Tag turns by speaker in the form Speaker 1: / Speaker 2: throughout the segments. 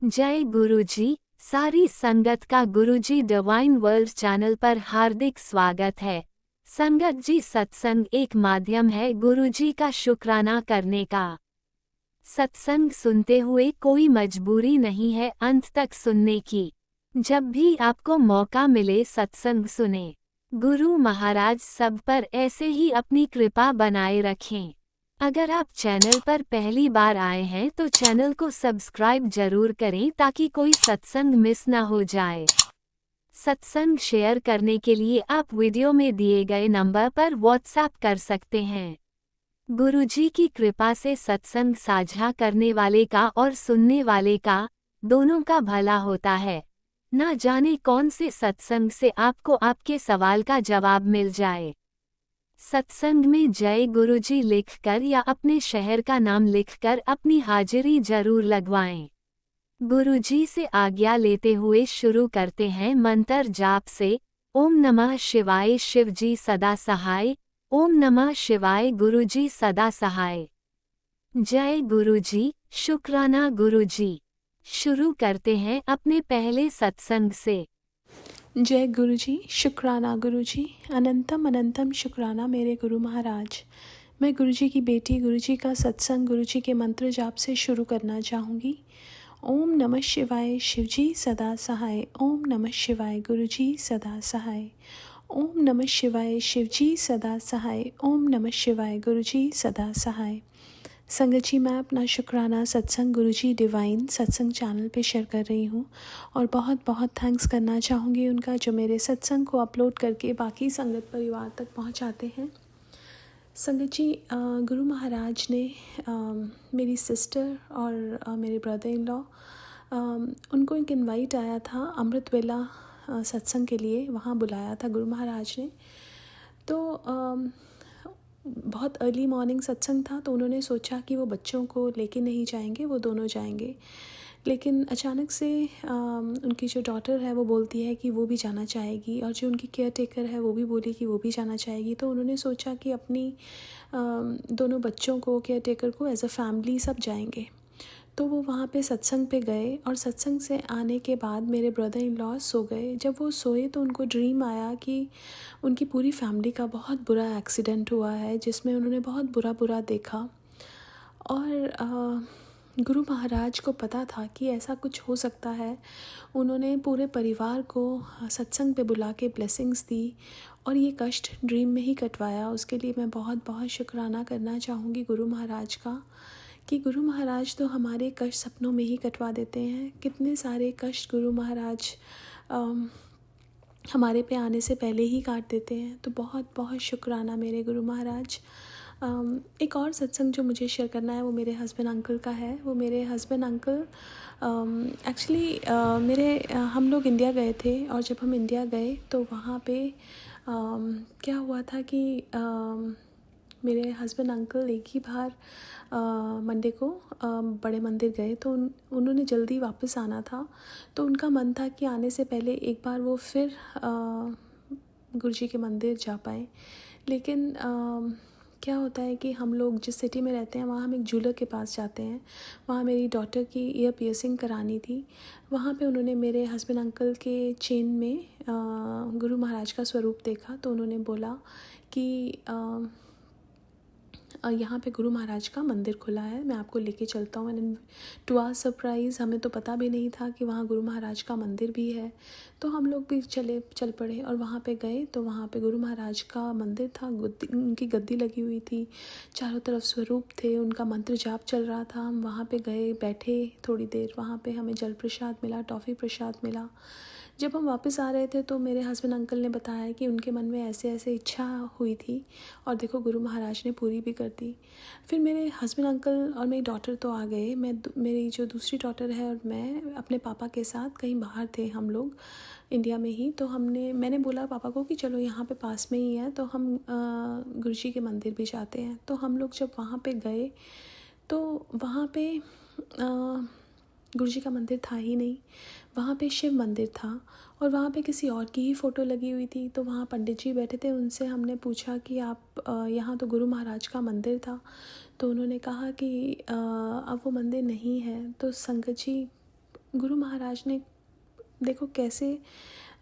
Speaker 1: जय गुरुजी। सारी संगत का गुरुजी डिवाइन वर्ल्ड चैनल पर हार्दिक स्वागत है। संगत जी, सत्संग एक माध्यम है गुरुजी का शुक्राना करने का। सत्संग सुनते हुए कोई मजबूरी नहीं है अंत तक सुनने की। जब भी आपको मौका मिले सत्संग सुने। गुरु महाराज सब पर ऐसे ही अपनी कृपा बनाए रखें। अगर आप चैनल पर पहली बार आए हैं तो चैनल को सब्सक्राइब जरूर करें ताकि कोई सत्संग मिस ना हो जाए। सत्संग शेयर करने के लिए आप वीडियो में दिए गए नंबर पर व्हाट्सएप कर सकते हैं। गुरुजी की कृपा से सत्संग साझा करने वाले का और सुनने वाले का, दोनों का भला होता है। ना जाने कौन से सत्संग से आपको आपके सवाल का जवाब मिल जाए। सत्संग में जय गुरुजी लिखकर या अपने शहर का नाम लिखकर अपनी हाजिरी जरूर लगवाएं। गुरुजी से आज्ञा लेते हुए शुरू करते हैं मंत्र जाप से। ओम नमः शिवाय शिवजी सदा सहाय। ओम नमः शिवाय गुरुजी सदा सहाय। जय गुरुजी, शुक्राना गुरुजी। शुरू करते हैं अपने पहले सत्संग से।
Speaker 2: जय गुरुजी, शुक्राना गुरुजी, अनंतम अनंतम शुक्राना मेरे गुरु महाराज। मैं गुरुजी की बेटी गुरुजी का सत्संग गुरुजी के मंत्र जाप से शुरू करना चाहूँगी। ओम नमः शिवाय शिवजी सदा सहाय। ओम नमः शिवाय गुरुजी सदा सहाय। ओम नमः शिवाय शिवजी सदा सहाय। ओम नमः शिवाय गुरुजी सदा सहाय। संगत जी, मैं अपना शुक्राना सत्संग गुरुजी डिवाइन सत्संग चैनल पे शेयर कर रही हूँ और बहुत बहुत थैंक्स करना चाहूँगी उनका, जो मेरे सत्संग को अपलोड करके बाकी संगत परिवार तक पहुँचाते हैं। संगत जी, गुरु महाराज ने मेरी सिस्टर और मेरे ब्रदर इन लॉ, उनको एक इनवाइट आया था अमृत वेला सत्संग के लिए, वहाँ बुलाया था गुरु महाराज ने। तो बहुत अर्ली मॉर्निंग सत्संग था, तो उन्होंने सोचा कि वो बच्चों को लेके नहीं जाएंगे, वो दोनों जाएंगे। लेकिन अचानक से उनकी जो डॉटर है वो बोलती है कि वो भी जाना चाहेगी, और जो उनकी केयर टेकर है वो भी बोली कि वो भी जाना चाहेगी। तो उन्होंने सोचा कि अपनी दोनों बच्चों को, केयर टेकर को, एज अ फैमिली सब जाएंगे। तो वो वहाँ पे सत्संग पे गए, और सत्संग से आने के बाद मेरे ब्रदर इन लॉ सो गए। जब वो सोए तो उनको ड्रीम आया कि उनकी पूरी फैमिली का बहुत बुरा एक्सीडेंट हुआ है, जिसमें उन्होंने बहुत बुरा बुरा देखा। और गुरु महाराज को पता था कि ऐसा कुछ हो सकता है। उन्होंने पूरे परिवार को सत्संग पे बुला के ब्लेसिंग्स दी और ये कष्ट ड्रीम में ही कटवाया। उसके लिए मैं बहुत बहुत शुक्राना करना चाहूँगी गुरु महाराज का, कि गुरु महाराज तो हमारे कष्ट सपनों में ही कटवा देते हैं। कितने सारे कष्ट गुरु महाराज हमारे पे आने से पहले ही काट देते हैं। तो बहुत बहुत शुक्राना मेरे गुरु महाराज। एक और सत्संग जो मुझे शेयर करना है वो मेरे हस्बैंड अंकल का है। वो मेरे हस्बैंड अंकल एक्चुअली हम लोग इंडिया गए थे, और जब हम इंडिया गए तो वहाँ पे क्या हुआ था कि मेरे हस्बैंड अंकल एक ही बार मंडे को बड़े मंदिर गए, तो उन्होंने जल्दी वापस आना था। तो उनका मन था कि आने से पहले एक बार वो फिर गुरुजी के मंदिर जा पाए। लेकिन क्या होता है कि हम लोग जिस सिटी में रहते हैं वहाँ हम एक ज्वेलर के पास जाते हैं। वहाँ मेरी डॉटर की ईयर पियर्सिंग करानी थी। वहाँ पे उन्होंने मेरे हस्बैंड अंकल के चेन में गुरु महाराज का स्वरूप देखा। तो उन्होंने बोला कि यहाँ पे गुरु महाराज का मंदिर खुला है, मैं आपको लेके चलता हूँ। एंड टू आवर सरप्राइज़, हमें तो पता भी नहीं था कि वहाँ गुरु महाराज का मंदिर भी है। तो हम लोग भी चल पड़े और वहाँ पे गए। तो वहाँ पे गुरु महाराज का मंदिर था, उनकी गद्दी लगी हुई थी, चारों तरफ स्वरूप थे, उनका मंत्र जाप चल रहा था। हम वहाँ पे गए, बैठे थोड़ी देर। वहाँ पे हमें जल प्रसाद मिला, टॉफ़ी प्रसाद मिला। जब हम वापस आ रहे थे तो मेरे हस्बैंड अंकल ने बताया कि उनके मन में ऐसे ऐसे इच्छा हुई थी, और देखो गुरु महाराज ने पूरी भी कर दी। फिर मेरे हस्बैंड अंकल और मेरी डॉटर तो आ गए। मेरी जो दूसरी डॉटर है और मैं अपने पापा के साथ कहीं बाहर थे, हम लोग इंडिया में ही। तो मैंने बोला पापा को कि चलो यहाँ पे पास में ही है, तो हम गुरुजी के मंदिर भी जाते हैं। तो हम लोग जब वहाँ पे गए तो वहाँ पे गुरुजी का मंदिर था ही नहीं, वहाँ पे शिव मंदिर था, और वहाँ पे किसी और की ही फ़ोटो लगी हुई थी। तो वहाँ पंडित जी बैठे थे, उनसे हमने पूछा कि आप यहाँ तो गुरु महाराज का मंदिर था। तो उन्होंने कहा कि अब वो मंदिर नहीं है। तो संगत जी, गुरु महाराज ने देखो कैसे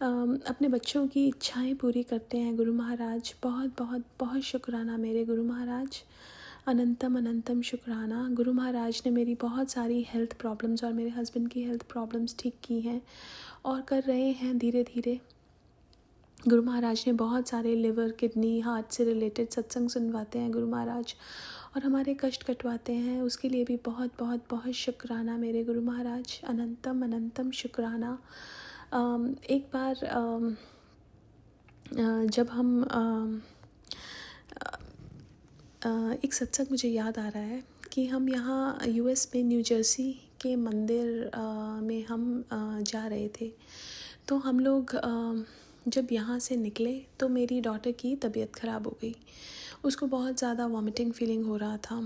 Speaker 2: अपने बच्चों की इच्छाएं पूरी करते हैं गुरु महाराज। बहुत बहुत बहुत शुक्राना मेरे गुरु महाराज, अनंतम अनंतम शुक्राना। गुरु महाराज ने मेरी बहुत सारी हेल्थ प्रॉब्लम्स और मेरे हस्बैंड की हेल्थ प्रॉब्लम्स ठीक की हैं और कर रहे हैं धीरे धीरे। गुरु महाराज ने बहुत सारे लिवर, किडनी, हार्ट से रिलेटेड सत्संग सुनवाते हैं गुरु महाराज और हमारे कष्ट कटवाते हैं। उसके लिए भी बहुत बहुत बहुत शुक्राना मेरे गुरु महाराज, अनंतम अनंतम शुक्राना। एक बार जब हम एक सत्संग मुझे याद आ रहा है कि हम यहाँ यूएस में न्यू जर्सी के मंदिर में हम जा रहे थे। तो हम लोग जब यहाँ से निकले तो मेरी डॉटर की तबीयत ख़राब हो गई। उसको बहुत ज़्यादा वॉमिटिंग फीलिंग हो रहा था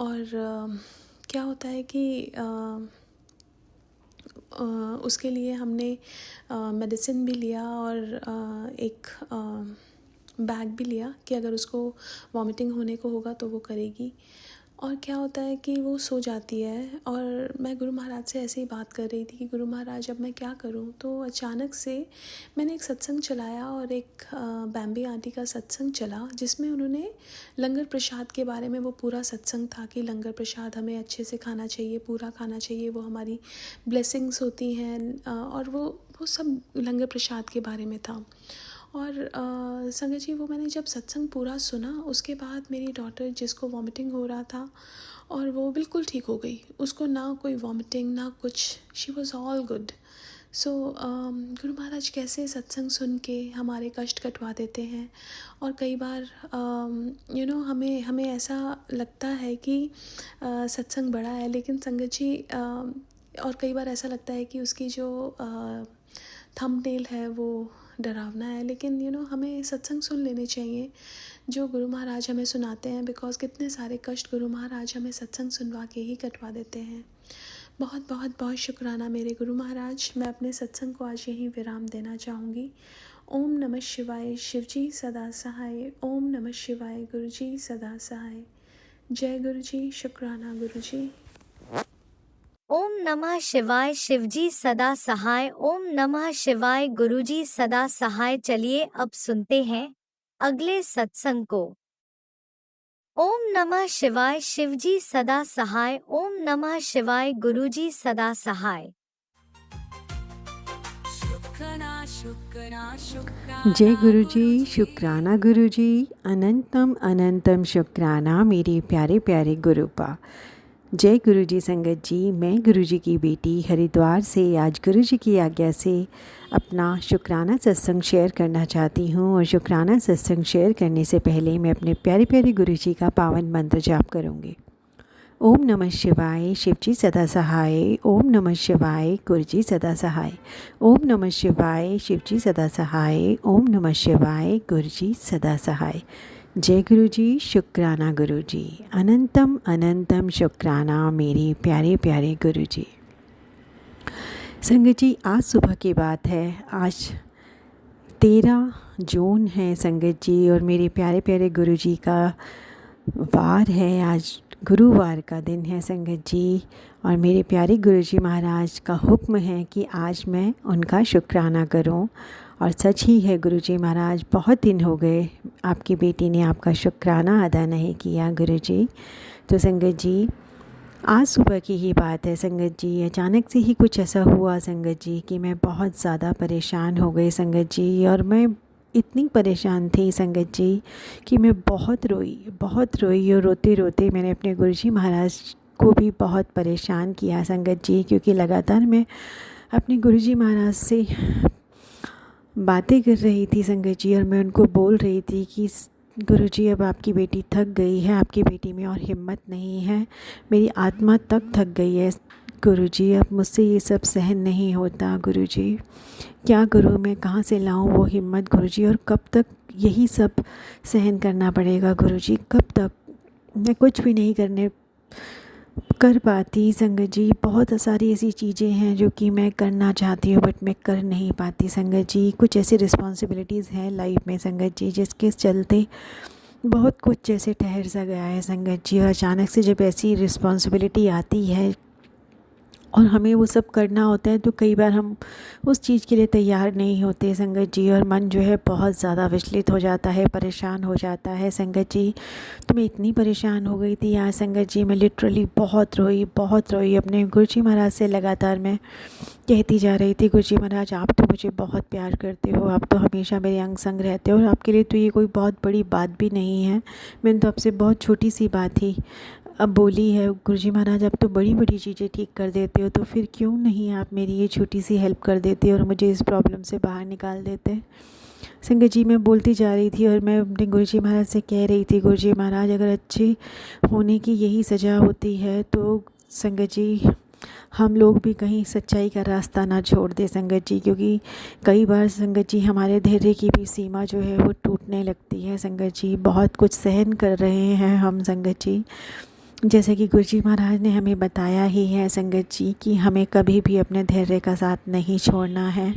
Speaker 2: और क्या होता है कि उसके लिए हमने मेडिसिन भी लिया और एक बैग भी लिया कि अगर उसको वॉमिटिंग होने को होगा तो वो करेगी। और क्या होता है कि वो सो जाती है और मैं गुरु महाराज से ऐसे ही बात कर रही थी कि गुरु महाराज अब मैं क्या करूं। तो अचानक से मैंने एक सत्संग चलाया और एक बैम्बी आंटी का सत्संग चला जिसमें उन्होंने लंगर प्रसाद के बारे में, वो पूरा सत्संग था कि लंगर प्रसाद हमें अच्छे से खाना चाहिए, पूरा खाना चाहिए, वो हमारी ब्लेसिंग्स होती हैं और वो सब लंगर प्रसाद के बारे में था। और संगत जी वो मैंने जब सत्संग पूरा सुना उसके बाद मेरी डॉटर जिसको वॉमिटिंग हो रहा था और वो बिल्कुल ठीक हो गई, उसको ना कोई वॉमिटिंग ना कुछ, शी वॉज़ ऑल गुड। सो गुरु महाराज कैसे सत्संग सुन के हमारे कष्ट कटवा देते हैं। और कई बार हमें ऐसा लगता है कि सत्संग बड़ा है, लेकिन संगत जी और कई बार ऐसा लगता है कि उसकी जो थंबनेल है वो डरावना है, लेकिन हमें सत्संग सुन लेने चाहिए जो गुरु महाराज हमें सुनाते हैं, बिकॉज़ कितने सारे कष्ट गुरु महाराज हमें सत्संग सुनवा के ही कटवा देते हैं। बहुत बहुत बहुत शुक्राना मेरे गुरु महाराज। मैं अपने सत्संग को आज यहीं विराम देना चाहूँगी। ओम नमः शिवाय, शिवजी सदा सहाय। ओम नमः शिवाय, गुरुजी सदा सहाय। जय गुरुजी, शुक्राना गुरुजी।
Speaker 1: ओम नमः शिवाय, शिवजी सदा सहाय। ओम नमः शिवाय, गुरुजी सदा सहाय। चलिए अब सुनते हैं अगले सत्संग को। ओम नमः शिवाय, शिवजी सदा सहाय। ओम नमः शिवाय, गुरुजी सदा सहाय।
Speaker 3: जय गुरुजी, शुक्राना गुरुजी, अनंतम अनंतम शुक्राना मेरे प्यारे प्यारे गुरुपा। जय गुरुजी संगत जी। मैं गुरुजी की बेटी हरिद्वार से आज गुरुजी की आज्ञा से अपना शुक्राना सत्संग शेयर करना चाहती हूँ। और शुक्राना सत्संग शेयर करने से पहले मैं अपने प्यारे प्यारे गुरुजी का पावन मंत्र जाप करूँगी। ओम नमः शिवाय, शिवजी सदा सहाय। ओम नमः शिवाय, गुरुजी सदा सहाय। ओम नमः शिवाय, शिवजी सदा सहाय। ओम नमः शिवाय, गुरुजी सदा सहाय। जय गुरुजी, शुक्राना गुरुजी, अनंतम अनंतम शुक्राना मेरे प्यारे प्यारे गुरुजी। संगत जी आज सुबह की बात है, आज 13 जून है संगत जी, और मेरे प्यारे प्यारे गुरुजी का वार है, आज गुरुवार का दिन है संगत जी। और मेरे प्यारे गुरुजी महाराज का हुक्म है कि आज मैं उनका शुक्राना करूं। और सच ही है गुरुजी महाराज, बहुत दिन हो गए आपकी बेटी ने आपका शुक्राना अदा नहीं किया गुरुजी। तो संगत जी आज सुबह की ही बात है संगत जी, अचानक से ही कुछ ऐसा हुआ संगत जी कि मैं बहुत ज़्यादा परेशान हो गई संगत जी। और मैं इतनी परेशान थी संगत जी कि मैं बहुत रोई और रोते रोते मैंने अपने गुरुजी महाराज को भी बहुत परेशान किया संगत जी, क्योंकि लगातार मैं अपने गुरुजी महाराज से बातें कर रही थी संगत जी। और मैं उनको बोल रही थी कि गुरुजी अब आपकी बेटी थक गई है, आपकी बेटी में और हिम्मत नहीं है, मेरी आत्मा तक थक गई है गुरुजी, अब मुझसे ये सब सहन नहीं होता गुरुजी, क्या करूँ मैं, कहाँ से लाऊं वो हिम्मत गुरुजी, और कब तक यही सब सहन करना पड़ेगा गुरुजी, कब तक मैं कुछ भी नहीं कर पाती संगत जी। बहुत सारी ऐसी चीज़ें हैं जो कि मैं करना चाहती हूँ बट मैं कर नहीं पाती संगत जी। कुछ ऐसी रिस्पॉन्सिबिलिटीज़ हैं लाइफ में संगत जी जिसके चलते बहुत कुछ जैसे ठहर सा गया है संगत जी। और अचानक से जब ऐसी रिस्पॉन्सिबिलिटी आती है और हमें वो सब करना होता है, तो कई बार हम उस चीज़ के लिए तैयार नहीं होते संगत जी, और मन जो है बहुत ज़्यादा विचलित हो जाता है, परेशान हो जाता है संगत जी। तो मैं इतनी परेशान हो गई थी आज संगत जी, मैं लिटरली बहुत रोई अपने गुरुजी महाराज से। लगातार मैं कहती जा रही थी, गुरुजी महाराज आप तो मुझे बहुत प्यार करते हो, आप तो हमेशा मेरे अंग संग रहते हो, और आपके लिए तो ये कोई बहुत बड़ी बात भी नहीं है, मैंने तो आपसे बहुत छोटी सी बात ही अब बोली है। गुरुजी महाराज आप तो बड़ी बड़ी चीज़ें ठीक कर देते हो, तो फिर क्यों नहीं आप मेरी ये छोटी सी हेल्प कर देते और मुझे इस प्रॉब्लम से बाहर निकाल देते। संगत जी मैं बोलती जा रही थी और मैं अपने गुरुजी महाराज से कह रही थी, गुरुजी महाराज अगर अच्छे होने की यही सज़ा होती है तो संगत जी हम लोग भी कहीं सच्चाई का रास्ता ना छोड़ दे संगत जी, क्योंकि कई बार संगत जी हमारे धैर्य की भी सीमा जो है वो टूटने लगती है संगत जी। बहुत कुछ सहन कर रहे हैं हम संगत जी, जैसे कि गुरुजी महाराज ने हमें बताया ही है संगत जी कि हमें कभी भी अपने धैर्य का साथ नहीं छोड़ना है।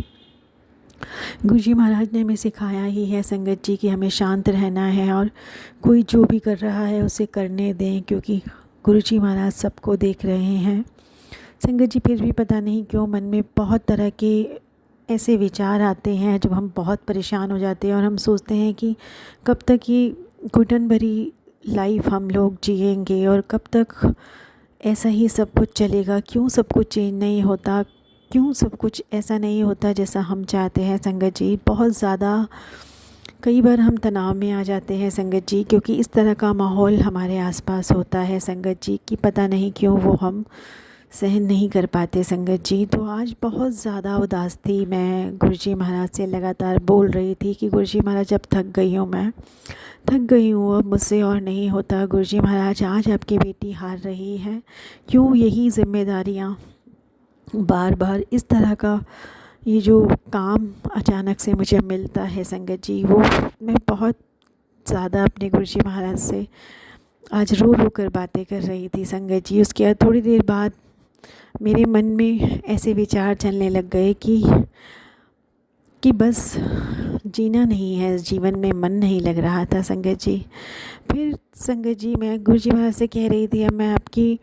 Speaker 3: गुरुजी महाराज ने हमें सिखाया ही है संगत जी कि हमें शांत रहना है और कोई जो भी कर रहा है उसे करने दें, क्योंकि गुरुजी महाराज सबको देख रहे हैं संगत जी। फिर भी पता नहीं क्यों मन में बहुत तरह के ऐसे विचार आते हैं जब हम बहुत परेशान हो जाते हैं और हम सोचते हैं कि कब तक ये घुटन भरी लाइफ हम लोग जिएंगे और कब तक ऐसा ही सब कुछ चलेगा, क्यों सब कुछ चेंज नहीं होता, क्यों सब कुछ ऐसा नहीं होता जैसा हम चाहते हैं संगत जी। बहुत ज़्यादा कई बार हम तनाव में आ जाते हैं संगत जी, क्योंकि इस तरह का माहौल हमारे आसपास होता है संगत जी कि पता नहीं क्यों वो हम सहन नहीं कर पाते संगत जी। तो आज बहुत ज़्यादा उदास थी मैं, गुरुजी महाराज से लगातार बोल रही थी कि गुरुजी महाराज अब थक गई हूँ, मैं थक गई हूँ, अब मुझसे और नहीं होता। गुरुजी महाराज आज आपकी बेटी हार रही है, क्यों यही जिम्मेदारियाँ बार बार इस तरह का ये जो काम अचानक से मुझे मिलता है संगत जी। वो मैं बहुत ज़्यादा अपने गुरुजी महाराज से आज रो रो कर बातें कर रही थी संगत जी। उसके बाद थोड़ी देर बाद मेरे मन में ऐसे विचार चलने लग गए कि बस जीना नहीं है इस जीवन में, मन नहीं लग रहा था संगत जी। फिर संगत जी मैं गुरुजी महाराज से कह रही थी अब मैं आपकी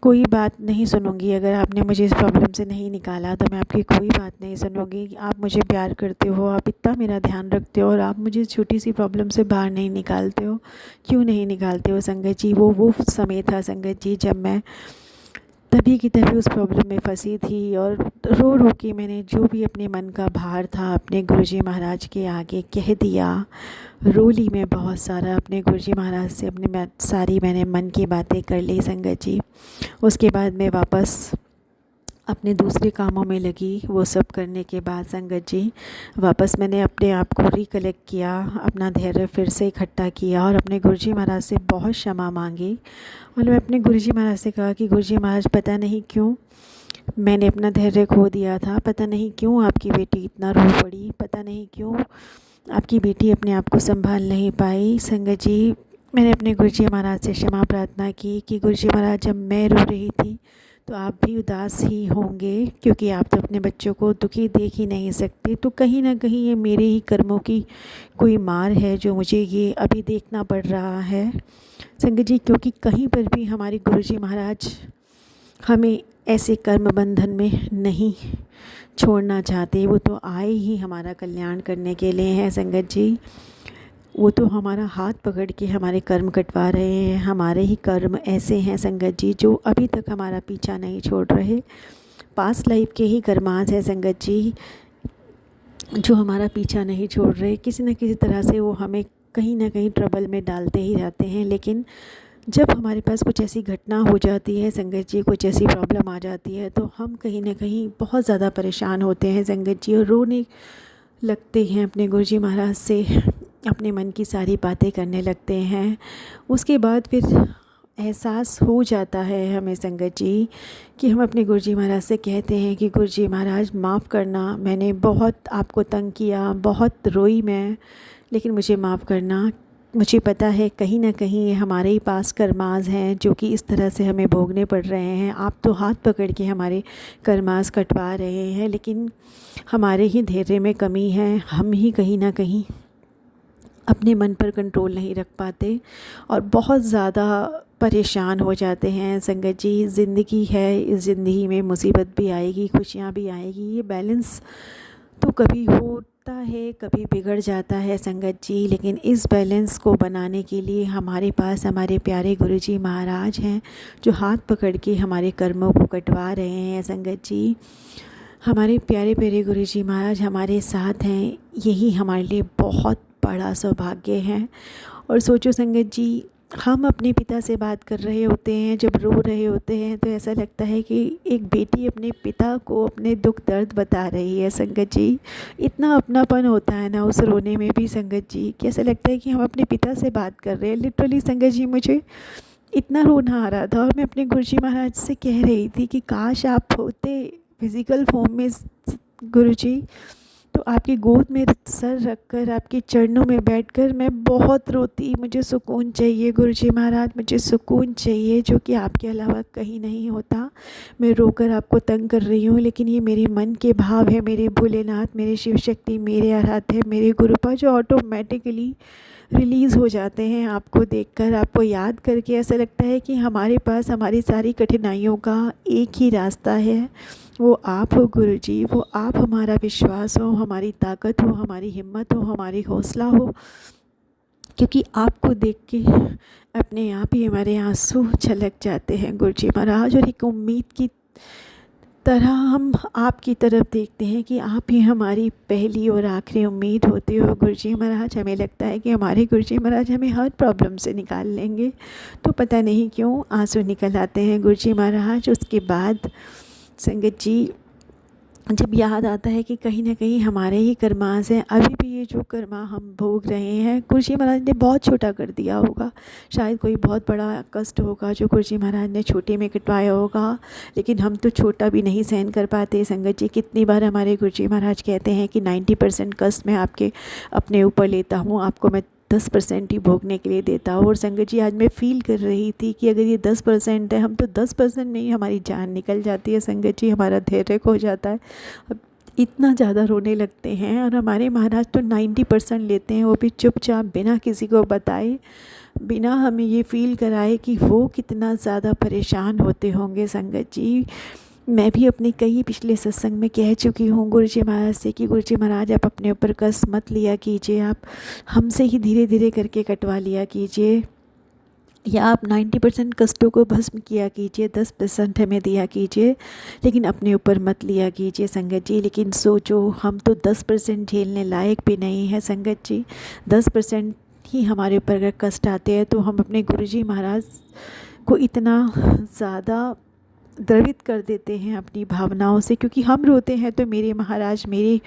Speaker 3: कोई बात नहीं सुनूंगी, अगर आपने मुझे इस प्रॉब्लम से नहीं निकाला तो मैं आपकी कोई बात नहीं सुनूंगी। आप मुझे प्यार करते हो, आप इतना मेरा ध्यान रखते हो और आप मुझे इस छोटी सी प्रॉब्लम से बाहर नहीं निकालते हो, क्यों नहीं निकालते हो संगत जी। वो समय था संगत जी जब मैं तभी की तभी उस प्रॉब्लम में फंसी थी और रो रो के मैंने जो भी अपने मन का भार था अपने गुरुजी महाराज के आगे कह दिया। रो ली मैं बहुत सारा अपने गुरुजी महाराज से, सारी मैंने मन की बातें कर ली संगत जी। उसके बाद मैं वापस अपने दूसरे कामों में लगी। वो सब करने के बाद संगत जी वापस मैंने अपने आप को रिकलेक्ट किया, अपना धैर्य फिर से इकट्ठा किया और अपने गुरुजी महाराज से बहुत क्षमा मांगी। और मैं अपने गुरुजी महाराज से कहा कि गुरुजी महाराज पता नहीं क्यों मैंने अपना धैर्य खो दिया था, पता नहीं क्यों आपकी बेटी इतना रो पड़ी, पता नहीं क्यों आपकी बेटी अपने आप को संभाल नहीं पाई। संगत जी मैंने अपने गुरुजी महाराज से क्षमा प्रार्थना की कि गुरुजी महाराज जब मैं रो रही थी तो आप भी उदास ही होंगे, क्योंकि आप तो अपने बच्चों को दुखी देख ही नहीं सकते। तो कहीं ना कहीं ये मेरे ही कर्मों की कोई मार है जो मुझे ये अभी देखना पड़ रहा है संगत जी, क्योंकि कहीं पर भी हमारे गुरुजी महाराज हमें ऐसे कर्म बंधन में नहीं छोड़ना चाहते। वो तो आए ही हमारा कल्याण करने के लिए हैं संगत जी। वो तो हमारा हाथ पकड़ के हमारे कर्म कटवा रहे हैं। हमारे ही कर्म ऐसे हैं संगत जी जो अभी तक हमारा पीछा नहीं छोड़ रहे। पास्ट लाइफ के ही कर्मांश हैं संगत जी जो हमारा पीछा नहीं छोड़ रहे। किसी न किसी तरह से वो हमें कहीं ना कहीं ट्रबल में डालते ही रहते हैं। लेकिन जब हमारे पास कुछ ऐसी घटना हो जाती है संगत जी, कुछ ऐसी प्रॉब्लम आ जाती है तो हम कहीं ना कहीं बहुत ज़्यादा परेशान होते हैं संगत जी और रोने लगते हैं अपने गुरुजी महाराज से, अपने मन की सारी बातें करने लगते हैं। उसके बाद फिर एहसास हो जाता है हमें संगत जी कि हम अपने गुरुजी महाराज से कहते हैं कि गुरुजी महाराज माफ़ करना, मैंने बहुत आपको तंग किया, बहुत रोई मैं, लेकिन मुझे माफ़ करना। मुझे पता है कहीं ना कहीं ये हमारे ही पास कर्मास हैं जो कि इस तरह से हमें भोगने पड़ रहे हैं। आप तो हाथ पकड़ के हमारे कर्मास कटवा रहे हैं, लेकिन हमारे ही धैर्य में कमी है। हम ही कहीं ना कहीं अपने मन पर कंट्रोल नहीं रख पाते और बहुत ज़्यादा परेशान हो जाते हैं संगत जी। ज़िंदगी है, इस ज़िंदगी में मुसीबत भी आएगी, खुशियाँ भी आएगी। ये बैलेंस तो कभी होता है, कभी बिगड़ जाता है संगत जी, लेकिन इस बैलेंस को बनाने के लिए हमारे पास हमारे प्यारे गुरुजी महाराज हैं, जो हाथ पकड़ के हमारे कर्मों को कटवा रहे हैं संगत जी। हमारे प्यारे प्यारे गुरुजी महाराज हमारे साथ हैं, यही हमारे लिए बहुत बड़ा सौभाग्य है। और सोचो संगत जी, हम अपने पिता से बात कर रहे होते हैं, जब रो रहे होते हैं तो ऐसा लगता है कि एक बेटी अपने पिता को अपने दुख दर्द बता रही है संगत जी। इतना अपनापन होता है ना उस रोने में भी संगत जी, कि ऐसा लगता है कि हम अपने पिता से बात कर रहे हैं। लिटरली संगत जी, मुझे इतना रोना आ रहा था और मैं अपने गुरुजी महाराज से कह रही थी कि काश आप होते फिज़िकल फॉर्म में गुरुजी, तो आपकी गोद में सर रखकर आपके चरणों में बैठकर मैं बहुत रोती। मुझे सुकून चाहिए गुरुजी महाराज, मुझे सुकून चाहिए, जो कि आपके अलावा कहीं नहीं होता। मैं रोकर आपको तंग कर रही हूँ, लेकिन ये मेरे मन के भाव है, मेरे भोलेनाथ, मेरे शिव शक्ति, मेरे आराध्य, मेरे गुरुपा, जो ऑटोमेटिकली रिलीज़ हो जाते हैं आपको देखकर, आपको याद करके। ऐसा लगता है कि हमारे पास हमारी सारी कठिनाइयों का एक ही रास्ता है, वो आप हो गुरुजी। वो आप हमारा विश्वास हो, हमारी ताकत हो, हमारी हिम्मत हो, हमारी हौसला हो, क्योंकि आपको देख के अपने आप ही हमारे आंसू छलक जाते हैं गुरुजी महाराज। और एक उम्मीद की तरह हम आपकी तरफ देखते हैं कि आप ही हमारी पहली और आखिरी उम्मीद होते हो गुरुजी महाराज। हमें लगता है कि हमारे गुरुजी महाराज हमें हर प्रॉब्लम से निकाल लेंगे, तो पता नहीं क्यों आंसू निकल आते हैं गुरुजी महाराज। उसके बाद संगत जी, जब याद आता है कि कहीं ना कहीं हमारे ही कर्मास हैं, अभी भी ये जो कर्मा हम भोग रहे हैं, गुरुजी महाराज ने बहुत छोटा कर दिया होगा। शायद कोई बहुत बड़ा कष्ट होगा जो गुरुजी महाराज ने छोटे में कटवाया होगा, लेकिन हम तो छोटा भी नहीं सहन कर पाते संगत जी। कितनी बार हमारे गुरुजी महाराज कहते हैं कि 90% कष्ट मैं आपके अपने ऊपर लेता हूँ, आपको मैं 10% ही भोगने के लिए देता हूँ। और संगत जी, आज मैं फ़ील कर रही थी कि अगर ये 10% है, हम तो 10% में ही हमारी जान निकल जाती है संगत जी, हमारा धैर्य खो जाता है, अब इतना ज़्यादा रोने लगते हैं। और हमारे महाराज तो 90% लेते हैं, वो भी चुपचाप, बिना किसी को बताए, बिना हमें ये फ़ील कराए कि वो कितना ज़्यादा परेशान होते होंगे संगत जी। मैं भी अपने कई पिछले सत्संग में कह चुकी हूँ गुरुजी महाराज से कि गुरुजी महाराज, आप अपने ऊपर कष्ट मत लिया कीजिए, आप हमसे ही धीरे धीरे करके कटवा लिया कीजिए, या आप 90% कष्टों को भस्म किया कीजिए, 10% हमें दिया कीजिए, लेकिन अपने ऊपर मत लिया कीजिए संगत जी। लेकिन सोचो, हम तो 10% झेलने लायक भी नहीं है संगत जी। 10% ही हमारे ऊपर अगर कष्ट आते हैं तो हम अपने गुरुजी महाराज को इतना ज़्यादा द्रवित कर देते हैं अपनी भावनाओं से, क्योंकि हम रोते हैं तो मेरे महाराज, मेरे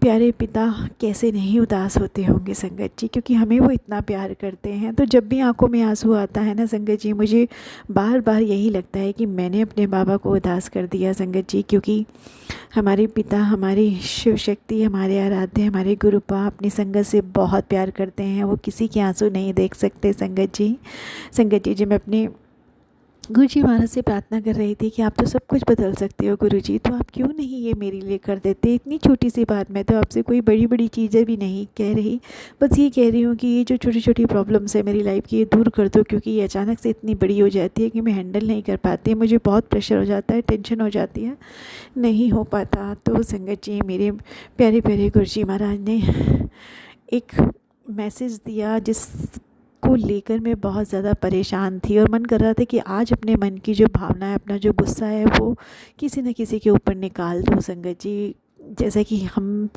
Speaker 3: प्यारे पिता कैसे नहीं उदास होते होंगे संगत जी, क्योंकि हमें वो इतना प्यार करते हैं। तो जब भी आंखों में आंसू आता है ना संगत जी, मुझे बार बार यही लगता है कि मैंने अपने बाबा को उदास कर दिया संगत जी, क्योंकि हमारे पिता, हमारी शिव शक्ति, हमारे आराध्य, हमारे गुरुपा अपनी संगत से बहुत प्यार करते हैं, वो किसी के आंसू नहीं देख सकते संगत जी। संगत जी, जब मैं अपने गुरुजी महाराज से प्रार्थना कर रही थी कि आप तो सब कुछ बदल सकते हो गुरुजी, तो आप क्यों नहीं ये मेरे लिए कर देते। इतनी छोटी सी बात, मैं तो आपसे कोई बड़ी बड़ी चीज़ें भी नहीं कह रही, बस ये कह रही हूँ कि ये जो छोटी छोटी प्रॉब्लम्स है मेरी लाइफ की, ये दूर कर दो, क्योंकि ये अचानक से इतनी बड़ी हो जाती है कि मैं हैंडल नहीं कर पाती, मुझे बहुत प्रेशर हो जाता है, टेंशन हो जाती है, नहीं हो पाता। तो संगत जी, मेरे प्यारे प्यारे गुरुजी महाराज ने एक मैसेज दिया जिस को लेकर मैं बहुत ज़्यादा परेशान थी, और मन कर रहा था कि आज अपने मन की जो भावना है, अपना जो गुस्सा है, वो किसी न किसी के ऊपर निकाल दूँ संगत जी। जैसा कि हम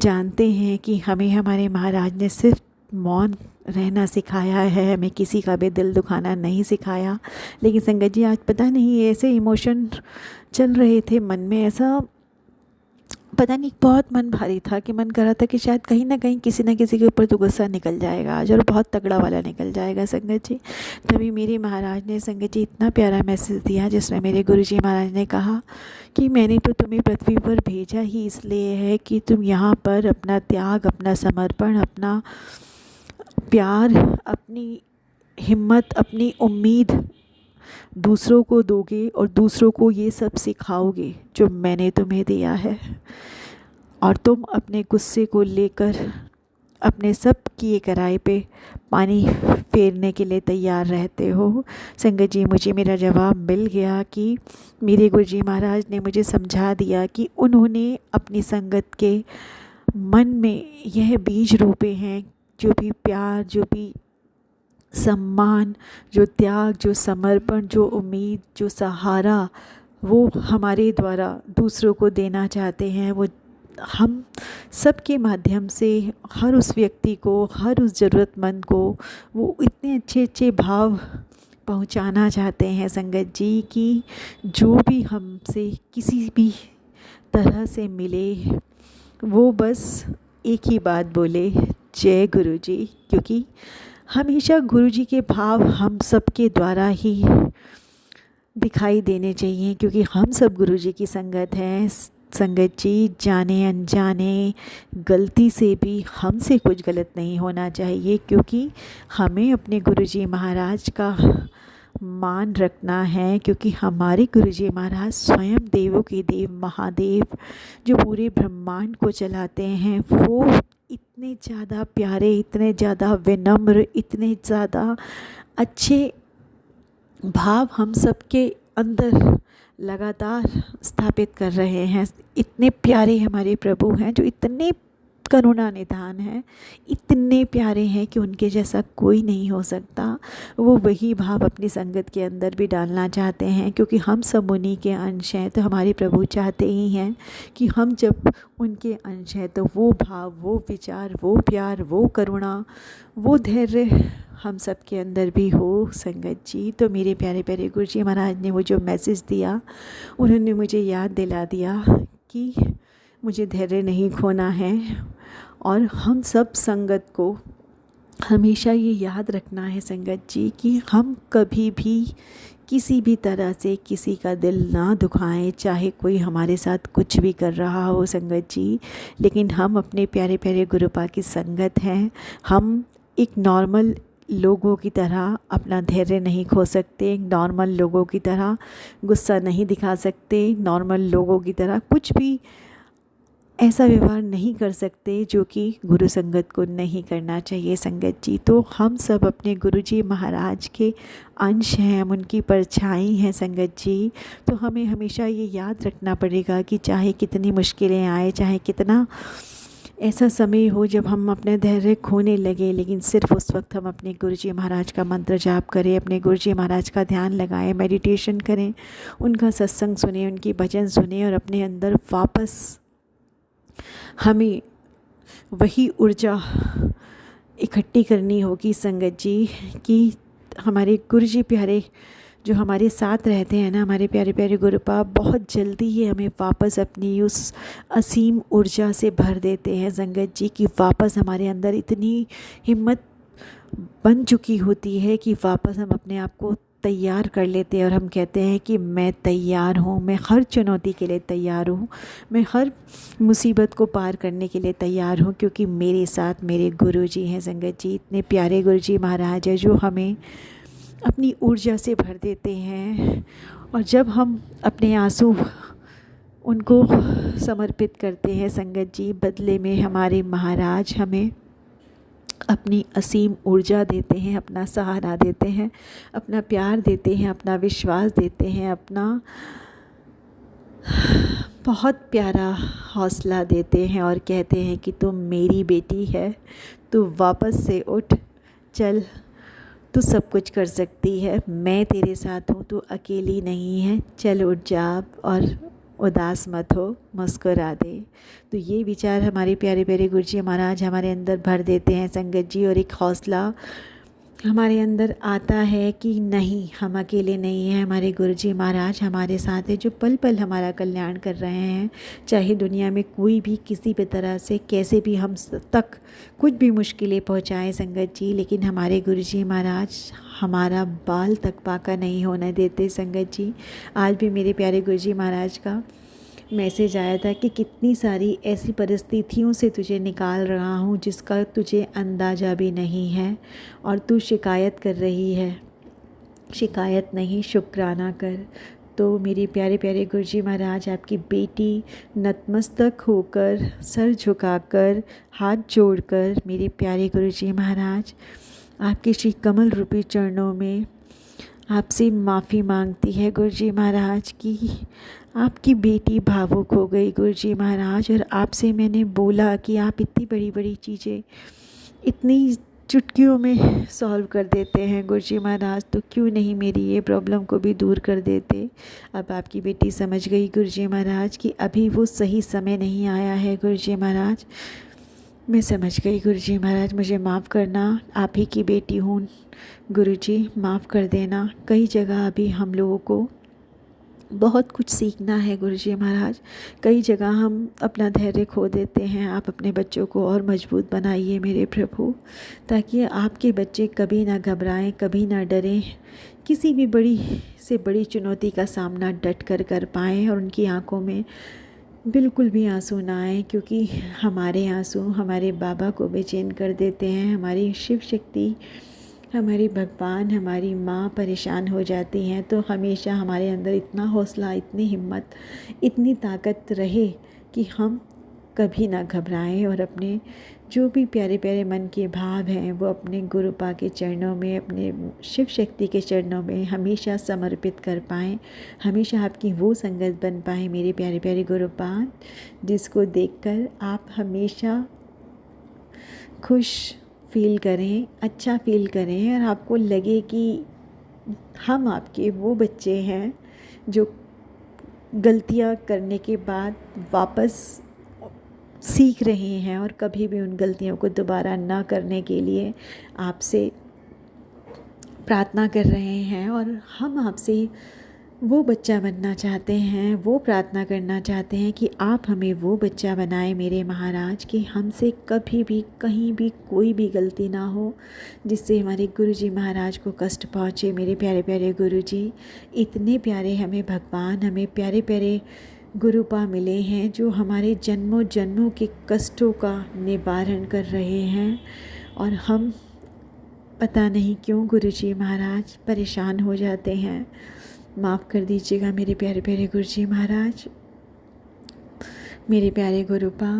Speaker 3: जानते हैं कि हमें हमारे महाराज ने सिर्फ मौन रहना सिखाया है, हमें किसी का भी दिल दुखाना नहीं सिखाया। लेकिन संगत जी, आज पता नहीं ऐसे इमोशन चल रहे थे मन में, ऐसा पता नहीं, बहुत मन भारी था कि मन कर रहा था कि शायद कहीं ना कहीं किसी न किसी के ऊपर तो गुस्सा निकल जाएगा आज, और बहुत तगड़ा वाला निकल जाएगा संगत जी। तभी मेरे महाराज ने संगत जी इतना प्यारा मैसेज दिया, जिसमें मेरे गुरुजी महाराज ने कहा कि मैंने तो तुम्हें पृथ्वी पर भेजा ही इसलिए है कि तुम यहाँ पर अपना त्याग, अपना समर्पण, अपना प्यार, अपनी हिम्मत, अपनी उम्मीद दूसरों को दोगे और दूसरों को ये सब सिखाओगे जो मैंने तुम्हें दिया है। और तुम अपने गुस्से को लेकर अपने सब किए कराए पे पानी फेरने के लिए तैयार रहते हो। संगत जी, मुझे मेरा जवाब मिल गया कि मेरे गुरुजी महाराज ने मुझे समझा दिया कि उन्होंने अपनी संगत के मन में यह बीज रोपे हैं, जो भी प्यार, जो भी सम्मान, जो त्याग, जो समर्पण, जो उम्मीद, जो सहारा वो हमारे द्वारा दूसरों को देना चाहते हैं, वो हम सबके माध्यम से हर उस व्यक्ति को, हर उस ज़रूरतमंद को वो इतने अच्छे अच्छे भाव पहुंचाना चाहते हैं संगत जी कि जो भी हमसे किसी भी तरह से मिले वो बस एक ही बात बोले, जय गुरु जी। क्योंकि हमेशा गुरु जी के भाव हम सबके द्वारा ही दिखाई देने चाहिए, क्योंकि हम सब गुरु जी की संगत हैं। संगत जी, जाने अनजाने गलती से भी हमसे कुछ गलत नहीं होना चाहिए, क्योंकि हमें अपने गुरु जी महाराज का मान रखना है। क्योंकि हमारे गुरु जी महाराज स्वयं देवों के देव महादेव, जो पूरे ब्रह्मांड को चलाते हैं, वो इतने ज़्यादा प्यारे, इतने ज़्यादा विनम्र, इतने ज़्यादा अच्छे भाव हम सबके अंदर लगातार स्थापित कर रहे हैं। इतने प्यारे हमारे प्रभु हैं, जो इतने करुणा निधान हैं, इतने प्यारे हैं कि उनके जैसा कोई नहीं हो सकता। वो वही भाव अपनी संगत के अंदर भी डालना चाहते हैं, क्योंकि हम सब उन्हीं के अंश हैं। तो हमारे प्रभु चाहते ही हैं कि हम जब उनके अंश हैं तो वो भाव, वो विचार, वो प्यार, वो करुणा, वो धैर्य हम सब के अंदर भी हो संगत जी। तो मेरे प्यारे प्यारे गुरु जी महाराज ने वो जो मैसेज दिया, उन्होंने मुझे याद दिला दिया कि मुझे धैर्य नहीं खोना है। और हम सब संगत को हमेशा ये याद रखना है संगत जी कि हम कभी भी किसी भी तरह से किसी का दिल ना दुखाएं, चाहे कोई हमारे साथ कुछ भी कर रहा हो संगत जी। लेकिन हम अपने प्यारे प्यारे गुरुपा की संगत हैं। हम एक नॉर्मल लोगों की तरह अपना धैर्य नहीं खो सकते, नॉर्मल लोगों की तरह गुस्सा नहीं दिखा सकते, नॉर्मल लोगों की तरह कुछ भी ऐसा व्यवहार नहीं कर सकते जो कि गुरु संगत को नहीं करना चाहिए संगत जी। तो हम सब अपने गुरु जी महाराज के अंश हैं, हम उनकी परछाई हैं संगत जी। तो हमें हमेशा ये याद रखना पड़ेगा कि चाहे कितनी मुश्किलें आए, चाहे कितना ऐसा समय हो जब हम अपने धैर्य खोने लगे, लेकिन सिर्फ उस वक्त हम अपने गुरुजी महाराज का मंत्र जाप करें, अपने गुरुजी महाराज का ध्यान लगाएं, मेडिटेशन करें, उनका सत्संग सुने, उनकी भजन सुने, और अपने अंदर वापस हमें वही ऊर्जा इकट्ठी करनी होगी संगत जी कि हमारे गुरुजी प्यारे जो हमारे साथ रहते हैं ना, हमारे प्यारे प्यारे गुरुपा बहुत जल्दी ही हमें वापस अपनी उस असीम ऊर्जा से भर देते हैं संगत जी कि वापस हमारे अंदर इतनी हिम्मत बन चुकी होती है कि वापस हम अपने आप को तैयार कर लेते हैं और हम कहते हैं कि मैं तैयार हूँ, मैं हर चुनौती के लिए तैयार हूँ, मैं हर मुसीबत को पार करने के लिए तैयार हूँ, क्योंकि मेरे साथ मेरे गुरुजी हैं संगत जी। इतने प्यारे गुरुजी महाराज हैं जो हमें अपनी ऊर्जा से भर देते हैं। और जब हम अपने आंसू उनको समर्पित करते हैं संगत जी, बदले में हमारे महाराज हमें अपनी असीम ऊर्जा देते हैं, अपना सहारा देते हैं, अपना प्यार देते हैं, अपना विश्वास देते हैं, अपना बहुत प्यारा हौसला देते हैं और कहते हैं कि तुम मेरी बेटी है, तू वापस से उठ, चल, तू सब कुछ कर सकती है, मैं तेरे साथ हूँ, तू अकेली नहीं है, चल उठ जा और उदास मत हो, मुस्कुरा दे। तो ये विचार हमारे प्यारे प्यारे गुरुजी महाराज हमारे अंदर भर देते हैं संगत जी, और एक हौसला हमारे अंदर आता है कि नहीं, हम अकेले नहीं हैं, हमारे गुरुजी महाराज हमारे साथ हैं, जो पल पल हमारा कल्याण कर रहे हैं। चाहे दुनिया में कोई भी किसी भी तरह से कैसे भी हम तक कुछ भी मुश्किलें पहुंचाएं संगत जी, लेकिन हमारे गुरुजी महाराज हमारा बाल तक बाका नहीं होने देते संगत जी। आज भी मेरे प्यारे गुरुजी महाराज का मैसेज आया था कि कितनी सारी ऐसी परिस्थितियों से तुझे निकाल रहा हूँ जिसका तुझे अंदाज़ा भी नहीं है, और तू शिकायत कर रही है। शिकायत नहीं, शुक्राना कर। तो मेरे प्यारे प्यारे गुरुजी महाराज, आपकी बेटी नतमस्तक होकर, सर झुकाकर, हाथ जोड़कर मेरे प्यारे गुरुजी महाराज आपके श्री कमल रूपी चरणों में आपसे माफ़ी मांगती है गुरुजी महाराज की आपकी बेटी भावुक हो गई गुरुजी महाराज। और आपसे मैंने बोला कि आप इतनी बड़ी बड़ी चीज़ें इतनी चुटकियों में सॉल्व कर देते हैं गुरुजी महाराज, तो क्यों नहीं मेरी ये प्रॉब्लम को भी दूर कर देते। अब आपकी बेटी समझ गई गुरुजी महाराज कि अभी वो सही समय नहीं आया है गुरुजी महाराज। मैं समझ गई गुरुजी महाराज, मुझे माफ़ करना, आप ही की बेटी हूँ गुरुजी, माफ़ कर देना। कई जगह अभी हम लोगों को बहुत कुछ सीखना है गुरुजी महाराज, कई जगह हम अपना धैर्य खो देते हैं। आप अपने बच्चों को और मजबूत बनाइए मेरे प्रभु, ताकि आपके बच्चे कभी ना घबराएं, कभी ना डरें, किसी भी बड़ी से बड़ी चुनौती का सामना डट कर पाएँ और उनकी आंखों में बिल्कुल भी आंसू ना आए, क्योंकि हमारे आंसू हमारे बाबा को बेचैन कर देते हैं। हमारी शिव शक्ति, हमारी भगवान, हमारी माँ परेशान हो जाती हैं। तो हमेशा हमारे अंदर इतना हौसला, इतनी हिम्मत, इतनी ताकत रहे कि हम कभी ना घबराएं और अपने जो भी प्यारे प्यारे मन के भाव हैं वो अपने गुरुपा के चरणों में, अपने शिव शक्ति के चरणों में हमेशा समर्पित कर पाएँ, हमेशा आपकी वो संगत बन पाएँ मेरे प्यारे प्यारे गुरुपा, जिसको देखकर आप हमेशा खुश फील करें, अच्छा फील करें और आपको लगे कि हम आपके वो बच्चे हैं जो गलतियां करने के बाद वापस सीख रहे हैं और कभी भी उन गलतियों को दोबारा ना करने के लिए आपसे प्रार्थना कर रहे हैं। और हम आपसे वो बच्चा बनना चाहते हैं, वो प्रार्थना करना चाहते हैं कि आप हमें वो बच्चा बनाएं मेरे महाराज, कि हमसे कभी भी कहीं भी कोई भी गलती ना हो जिससे हमारे गुरुजी महाराज को कष्ट पहुँचे। मेरे प्यारे प्यारे गुरुजी, इतने प्यारे हमें भगवान, हमें प्यारे प्यारे गुरुपा मिले हैं जो हमारे जन्मों जन्मों के कष्टों का निवारण कर रहे हैं। और हम पता नहीं क्यों गुरुजी महाराज परेशान हो जाते हैं। माफ़ कर दीजिएगा मेरे प्यारे प्यारे गुरुजी महाराज। मेरे प्यारे गुरुपा,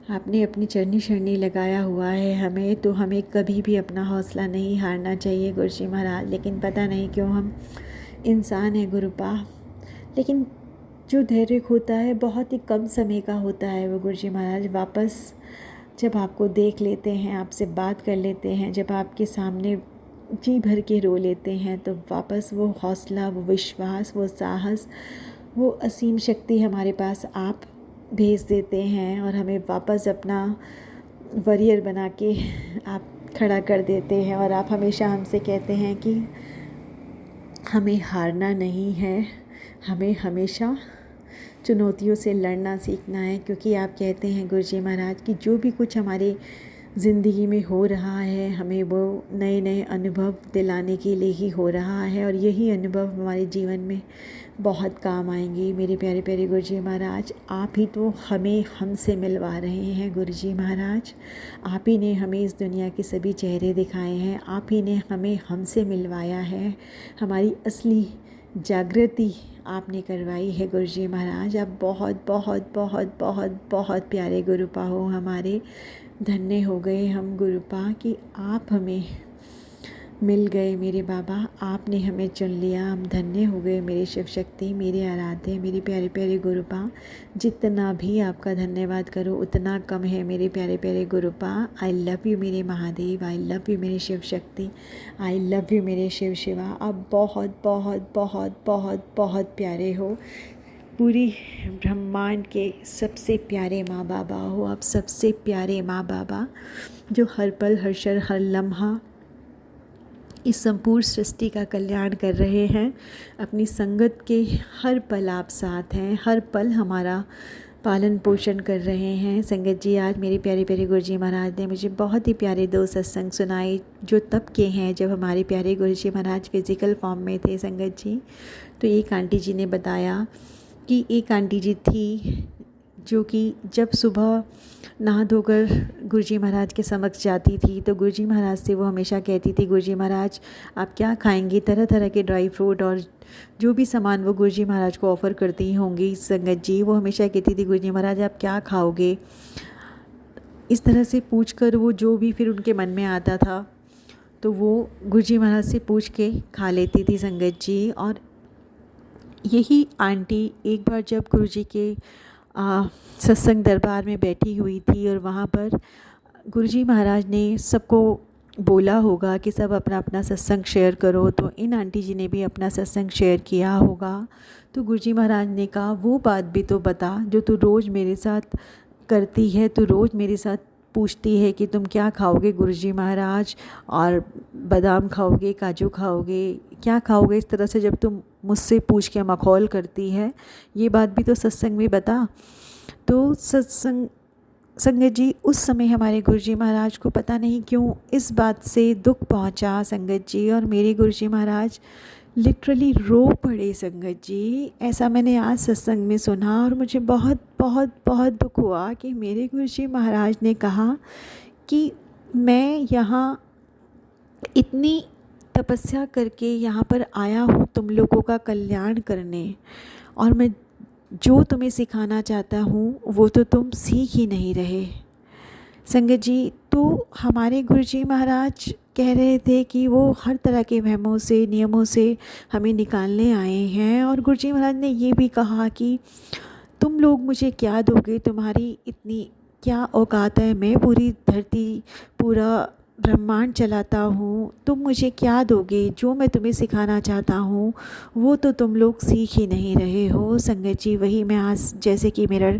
Speaker 3: आपने अपनी चरनी शरणी लगाया हुआ है हमें, तो हमें कभी भी अपना हौसला नहीं हारना चाहिए गुरुजी महाराज। लेकिन पता नहीं क्यों हम इंसान हैं गुरुपा, लेकिन जो धैर्य होता है बहुत ही कम समय का होता है वो गुरुजी महाराज। वापस जब आपको देख लेते हैं, आपसे बात कर लेते हैं, जब आपके सामने जी भर के रो लेते हैं, तो वापस वो हौसला, वो विश्वास, वो साहस, वो असीम शक्ति हमारे पास आप भेज देते हैं और हमें वापस अपना वॉरियर बना के आप खड़ा कर देते हैं। और आप हमेशा हमसे कहते हैं कि हमें हारना नहीं है, हमें हमेशा चुनौतियों से लड़ना सीखना है, क्योंकि आप कहते हैं गुरुजी महाराज कि जो भी कुछ हमारे ज़िंदगी में हो रहा है हमें वो नए नए अनुभव दिलाने के लिए ही हो रहा है, और यही अनुभव हमारे जीवन में बहुत काम आएंगे। मेरे प्यारे प्यारे गुरुजी महाराज, आप ही तो हमें हमसे मिलवा रहे हैं गुरुजी महाराज। आप ही ने हमें इस दुनिया के सभी चेहरे दिखाए हैं, आप ही ने हमें हमसे मिलवाया है, हमारी असली जागृति आपने करवाई है गुरुजी महाराज। आप बहुत बहुत बहुत बहुत बहुत प्यारे गुरुपा हो हमारे। धन्य हो गए हम गुरुपा कि आप हमें मिल गए मेरे बाबा, आपने हमें चुन लिया। हम धन्य हो गए मेरी शिव शक्ति, मेरे आराध्य, मेरे प्यारे प्यारे गुरुपा। जितना भी आपका धन्यवाद करो उतना कम है मेरे प्यारे प्यारे गुरुपा। आई लव यू मेरे महादेव, आई लव यू मेरी Shiv Shakti, I love you मेरे शिव शिवा। आप बहुत बहुत बहुत बहुत बहुत प्यारे हो, पूरी ब्रह्मांड के सबसे प्यारे माँ बाबा हो आप, सबसे प्यारे माँ बाबा जो हर पल, हर क्षण, हर लम्हा इस संपूर्ण सृष्टि का कल्याण कर रहे हैं। अपनी संगत के हर पल आप साथ हैं, हर पल हमारा पालन पोषण कर रहे हैं। संगत जी, आज मेरे प्यारे प्यारे गुरुजी महाराज ने मुझे बहुत ही प्यारे 2 सत्संग सुनाए जो तब के हैं जब हमारे प्यारे गुरुजी महाराज फिज़िकल फॉर्म में थे। संगत जी, तो एक आंटी जी ने बताया कि एक आंटी जी थी जो कि जब सुबह नहा धोकर गुरुजी महाराज के समक्ष जाती थी तो गुरुजी महाराज से वो हमेशा कहती थी, गुरुजी महाराज आप क्या खाएंगी। तरह तरह के ड्राई फ्रूट और जो भी सामान वो गुरुजी महाराज को ऑफ़र करती होंगी संगत जी, वो हमेशा कहती थी गुरुजी महाराज आप क्या खाओगे। इस तरह से पूछकर वो जो भी फिर उनके मन में आता था तो वो गुरुजी महाराज से पूछ के खा लेती थी संगत जी। और यही आंटी एक बार जब गुरुजी के सत्संग दरबार में बैठी हुई थी और वहाँ पर गुरुजी महाराज ने सबको बोला होगा कि सब अपना अपना सत्संग शेयर करो, तो इन आंटी जी ने भी अपना सत्संग शेयर किया होगा। तो गुरुजी महाराज ने कहा वो बात भी तो बता जो तू रोज़ मेरे साथ करती है, तू रोज़ मेरे साथ पूछती है कि तुम क्या खाओगे गुरुजी महाराज, और बादाम खाओगे, काजू खाओगे, क्या खाओगे, इस तरह से जब तुम मुझसे पूछ के मखौल करती है, ये बात भी तो सत्संग में बता। तो संगत जी उस समय हमारे गुरुजी महाराज को पता नहीं क्यों इस बात से दुख पहुंचा संगत जी, और मेरे गुरुजी महाराज लिटरली रो पड़े संगत जी। ऐसा मैंने आज सत्संग में सुना और मुझे बहुत बहुत बहुत दुख हुआ कि मेरे गुरुजी महाराज ने कहा कि मैं यहाँ इतनी तपस्या करके यहाँ पर आया हूँ तुम लोगों का कल्याण करने, और मैं जो तुम्हें सिखाना चाहता हूँ वो तो तुम सीख ही नहीं रहे संगत जी। तो हमारे गुरुजी महाराज कह रहे थे कि वो हर तरह के वहमों से, नियमों से हमें निकालने आए हैं, और गुरुजी महाराज ने ये भी कहा कि तुम लोग मुझे क्या दोगे, तुम्हारी इतनी क्या औकात है, मैं पूरी धरती पूरा ब्रह्मांड चलाता हूँ, तुम मुझे क्या दोगे, जो मैं तुम्हें सिखाना चाहता हूँ वो तो तुम लोग सीख ही नहीं रहे हो संगत जी। वही मैं आज जैसे कि मेरा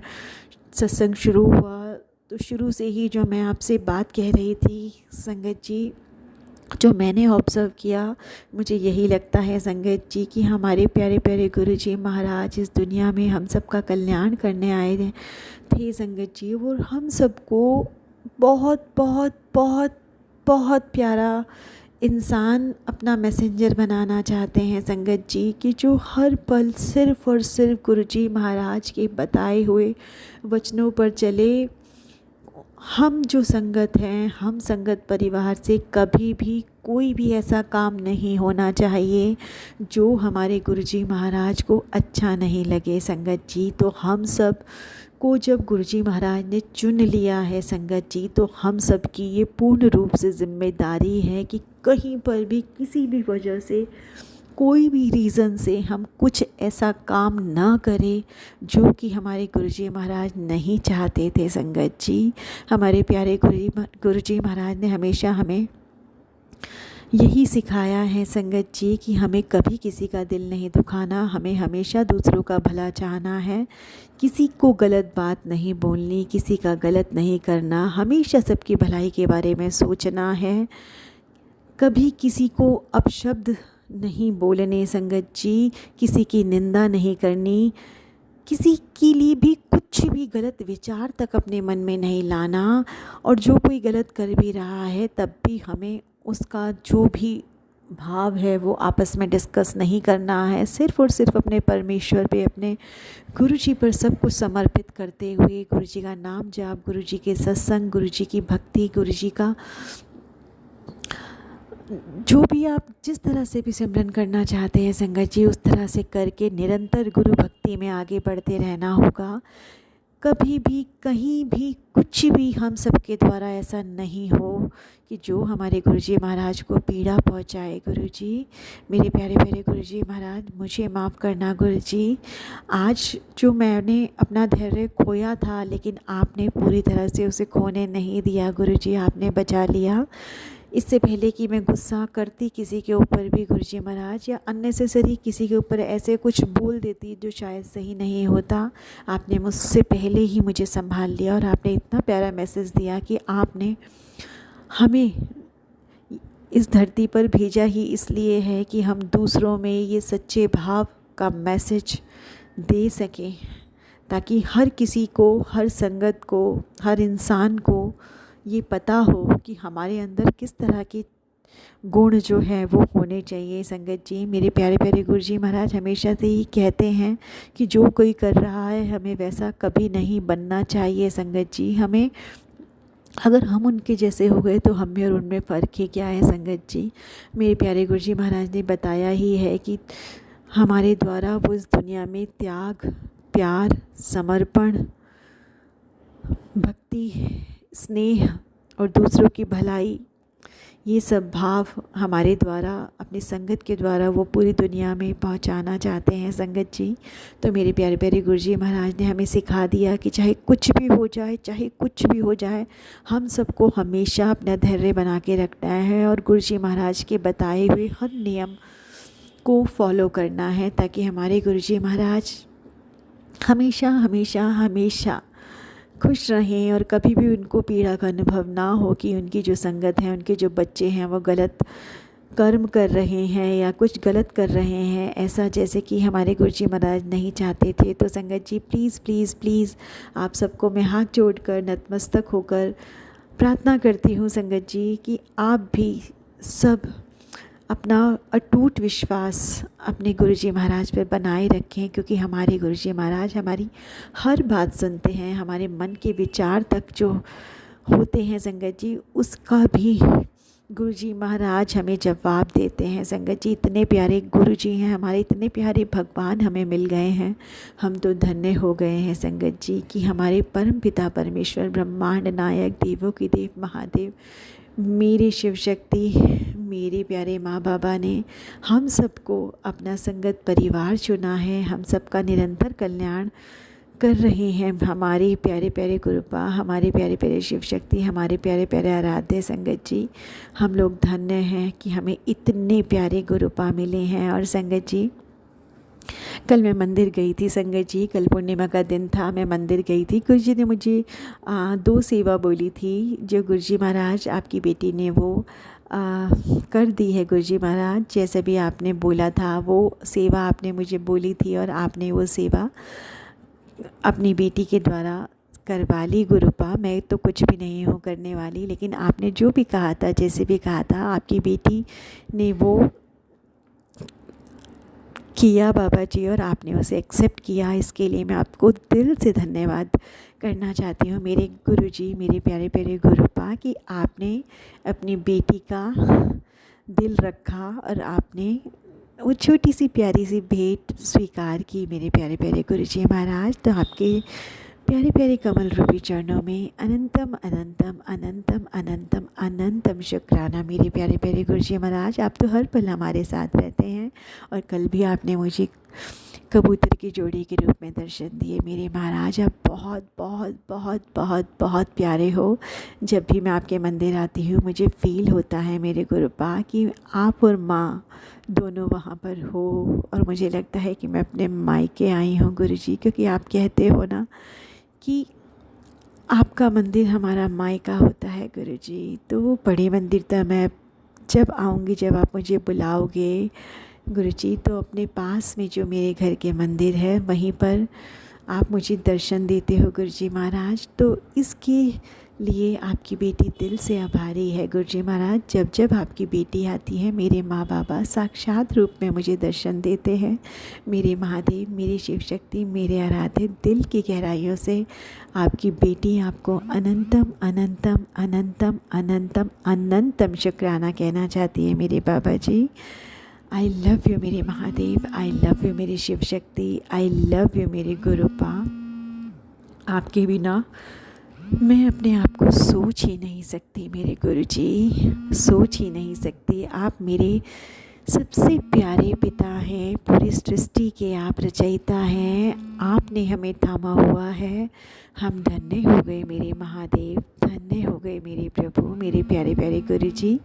Speaker 3: सत्संग शुरू हुआ तो शुरू से ही जो मैं आपसे बात कह रही थी संगत जी, जो मैंने ऑब्ज़र्व किया, मुझे यही लगता है संगत जी कि हमारे प्यारे प्यारे गुरुजी महाराज इस दुनिया में हम सब का कल्याण करने आए थे संगत जी, और हम सबको बहुत बहुत बहुत बहुत प्यारा इंसान अपना मैसेंजर बनाना चाहते हैं संगत जी, कि जो हर पल सिर्फ़ और सिर्फ गुरुजी महाराज के बताए हुए वचनों पर चले। हम जो संगत हैं, हम संगत परिवार से कभी भी कोई भी ऐसा काम नहीं होना चाहिए जो हमारे गुरुजी महाराज को अच्छा नहीं लगे संगत जी। तो हम सब को जब गुरुजी महाराज ने चुन लिया है संगत जी, तो हम सब की ये पूर्ण रूप से ज़िम्मेदारी है कि कहीं पर भी किसी भी वजह से, कोई भी रीज़न से हम कुछ ऐसा काम ना करें जो कि हमारे गुरुजी महाराज नहीं चाहते थे संगत जी। हमारे प्यारे गुरुजी महाराज ने हमेशा हमें यही सिखाया है संगत जी कि हमें कभी किसी का दिल नहीं दुखाना, हमें हमेशा दूसरों का भला चाहना है, किसी को गलत बात नहीं बोलनी, किसी का गलत नहीं करना, हमेशा सबकी भलाई के बारे में सोचना है, कभी किसी को अपशब्द नहीं बोलने संगत जी, किसी की निंदा नहीं करनी, किसी के लिए भी कुछ भी गलत विचार तक अपने मन में नहीं लाना, और जो कोई गलत कर भी रहा है तब भी हमें उसका जो भी भाव है वो आपस में डिस्कस नहीं करना है, सिर्फ़ और सिर्फ अपने परमेश्वर पे, अपने गुरुजी पर सब कुछ समर्पित करते हुए गुरुजी का नाम जाप, गुरुजी के सत्संग, गुरुजी की भक्ति, गुरुजी का जो भी आप जिस तरह से भी सिमरन करना चाहते हैं संगत जी, उस तरह से करके निरंतर गुरु भक्ति में आगे बढ़ते रहना होगा। कभी भी कहीं भी कुछ भी हम सबके द्वारा ऐसा नहीं हो कि जो हमारे गुरुजी महाराज को पीड़ा पहुंचाए। गुरुजी, मेरे प्यारे प्यारे गुरुजी महाराज, मुझे माफ़ करना गुरुजी। आज जो मैंने अपना धैर्य खोया था, लेकिन आपने पूरी तरह से उसे खोने नहीं दिया गुरुजी, आपने बचा लिया। इससे पहले कि मैं गुस्सा करती किसी के ऊपर भी गुरुजी महाराज, या अननेसेसरी किसी के ऊपर ऐसे कुछ बोल देती जो शायद सही नहीं होता, आपने मुझसे पहले ही मुझे संभाल लिया, और आपने इतना प्यारा मैसेज दिया कि आपने हमें इस धरती पर भेजा ही इसलिए है कि हम दूसरों में ये सच्चे भाव का मैसेज दे सकें, ताकि हर किसी को, हर संगत को, हर इंसान को ये पता हो कि हमारे अंदर किस तरह की गुण जो है वो होने चाहिए संगत जी। मेरे प्यारे प्यारे गुरु जी महाराज हमेशा से ही कहते हैं कि जो कोई कर रहा है हमें वैसा कभी नहीं बनना चाहिए संगत जी। हमें अगर हम उनके जैसे हो गए तो हम में और उनमें फ़र्क ही क्या है संगत जी। मेरे प्यारे गुरु जी महाराज ने बताया ही है कि हमारे द्वारा वो इस दुनिया में त्याग, प्यार, समर्पण, भक्ति, स्नेह और दूसरों की भलाई, ये सब भाव हमारे द्वारा, अपनी संगत के द्वारा वो पूरी दुनिया में पहुंचाना चाहते हैं संगत जी। तो मेरे प्यारे प्यारे गुरु जी महाराज ने हमें सिखा दिया कि चाहे कुछ भी हो जाए, चाहे कुछ भी हो जाए, हम सबको हमेशा अपना धैर्य बना के रखना है और गुरु जी महाराज के बताए हुए हर नियम को फॉलो करना है, ताकि हमारे गुरु जी महाराज हमेशा हमेशा हमेशा खुश रहें और कभी भी उनको पीड़ा का अनुभव ना हो कि उनकी जो संगत है, उनके जो बच्चे हैं वो गलत कर्म कर रहे हैं या कुछ गलत कर रहे हैं, ऐसा जैसे कि हमारे गुरु जी महाराज नहीं चाहते थे। तो संगत जी प्लीज़ प्लीज़ प्लीज़ आप सबको मैं हाथ जोड़कर नतमस्तक होकर प्रार्थना करती हूँ संगत जी कि आप भी सब अपना अटूट विश्वास अपने गुरुजी महाराज पर बनाए रखें, क्योंकि हमारे गुरुजी महाराज हमारी हर बात सुनते हैं। हमारे मन के विचार तक जो होते हैं संगत जी, उसका भी गुरुजी महाराज हमें जवाब देते हैं संगत जी। इतने प्यारे गुरुजी हैं हमारे, इतने प्यारे भगवान हमें मिल गए हैं। हम तो धन्य हो गए हैं संगत जी कि हमारे परम पिता परमेश्वर, ब्रह्मांड नायक, देवों की देव महादेव, मेरे शिव शक्ति, मेरे प्यारे माँ बाबा ने हम सबको अपना संगत परिवार चुना है। हम सबका निरंतर कल्याण कर रहे हैं हमारे प्यारे प्यारे गुरुपा, हमारे प्यारे प्यारे शिव शक्ति, हमारे प्यारे प्यारे आराध्य संगत जी। हम लोग धन्य हैं कि हमें इतने प्यारे गुरुपा मिले हैं। और संगत जी कल मैं मंदिर गई थी संगत जी, कल पूर्णिमा का दिन था, मैं मंदिर गई थी। गुरु जी ने मुझे 2 सेवा बोली थी, जो गुरु जी महाराज आपकी बेटी ने वो कर दी है। गुरु जी महाराज जैसे भी आपने बोला था वो सेवा आपने मुझे बोली थी और आपने वो सेवा अपनी बेटी के द्वारा करवा ली गुरुपा। मैं तो कुछ भी नहीं हूँ करने वाली, लेकिन आपने जो भी कहा था, जैसे भी कहा था, आपकी बेटी ने वो किया बाबा जी और आपने उसे एक्सेप्ट किया। इसके लिए मैं आपको दिल से धन्यवाद करना चाहती हूँ मेरे गुरुजी, मेरे प्यारे प्यारे गुरुपा, कि आपने अपनी बेटी का दिल रखा और आपने वो छोटी सी प्यारी सी भेंट स्वीकार की मेरे प्यारे प्यारे गुरुजी महाराज। तो आपके प्यारे प्यारे कमल रूपी चरणों में अनंतम अनंतम अनंतम अनंतम अनंतम शुक्राना मेरे प्यारे प्यारे गुरुजी महाराज। आप तो हर पल हमारे साथ रहते हैं और कल भी आपने मुझे कबूतर की जोड़ी के रूप में दर्शन दिए मेरे महाराज। आप बहुत बहुत बहुत बहुत बहुत प्यारे हो। जब भी मैं आपके मंदिर आती हूँ मुझे फ़ील होता है मेरे गुरुपा कि आप और माँ दोनों वहाँ पर हो, और मुझे लगता है कि मैं अपने मायके आई हूँ गुरुजी, क्योंकि आप कहते हो ना कि आपका मंदिर हमारा मायका होता है गुरुजी। तो वो बड़े मंदिर तक मैं जब आऊँगी, जब आप मुझे बुलाओगे गुरुजी, तो अपने पास में जो मेरे घर के मंदिर है वहीं पर आप मुझे दर्शन देते हो गुरुजी महाराज। तो इसके लिए आपकी बेटी दिल से आभारी है गुरुजी महाराज। जब जब आपकी बेटी आती है मेरे माँ बाबा साक्षात रूप में मुझे दर्शन देते हैं। मेरे महादेव, मेरी शिव शक्ति, मेरे आराध्य, दिल की गहराइयों से आपकी बेटी आपको अनंतम अनंतम अनंतम अनंतम अनंतम शुक्राना कहना चाहती है मेरे बाबा जी। आई लव यू मेरे महादेव, आई लव यू मेरी Shiv Shakti, I love you मेरे गुरुपा। आपके बिना मैं अपने आप को सोच ही नहीं सकती मेरे गुरुजी, सोच ही नहीं सकती। आप मेरे सबसे प्यारे पिता हैं, पूरी सृष्टि के आप रचयिता हैं। आपने हमें थामा हुआ है। हम धन्य हो गए मेरे महादेव, धन्य हो गए मेरे प्रभु, मेरे प्यारे प्यारे गुरुजी।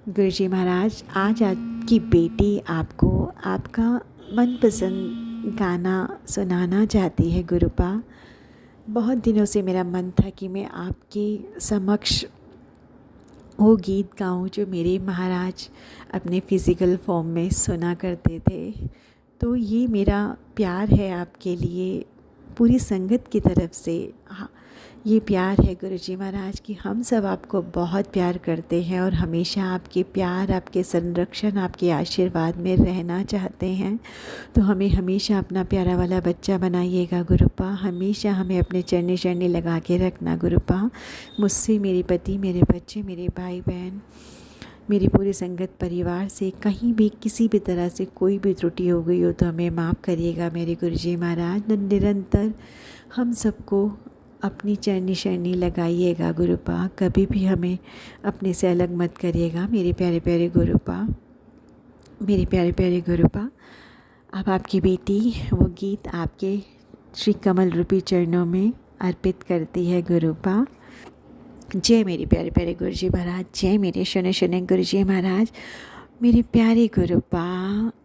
Speaker 3: गुरुजी महाराज, आज आपकी बेटी आपको आपका मनपसंद गाना सुनाना चाहती है गुरुपा। बहुत दिनों से मेरा मन था कि मैं आपके समक्ष वो गीत गाऊं जो मेरे महाराज अपने फ़िज़िकल फॉर्म में सुना करते थे। तो ये मेरा प्यार है आपके लिए पूरी संगत की तरफ से। हाँ, ये प्यार है गुरुजी महाराज कि हम सब आपको बहुत प्यार करते हैं और हमेशा आपके प्यार, आपके संरक्षण, आपके आशीर्वाद में रहना चाहते हैं। तो हमें हमेशा अपना प्यारा वाला बच्चा बनाइएगा गुरुपा। हमेशा हमें अपने चरनी चरनी लगा के रखना गुरुपा। मुझसे, मेरे पति, मेरे बच्चे, मेरे भाई बहन, मेरी पूरी संगत परिवार से कहीं भी किसी भी तरह से कोई भी त्रुटि हो गई हो तो हमें माफ़ करिएगा मेरे गुरुजी महाराज। निरंतर हम सबको अपनी चरनी शरनी लगाइएगा गुरुपा। कभी भी हमें अपने से अलग मत करिएगा मेरे प्यारे प्यारे गुरुपा, मेरे प्यारे प्यारे गुरुपा। अब आपकी बेटी वो गीत आपके श्री कमल रूपी चरणों में अर्पित करती है गुरुपा। जय मेरे प्यारे प्यारे गुरुजी महाराज, जय मेरे शने शने गुरुजी महाराज। मेरे प्यारे गुरुपा,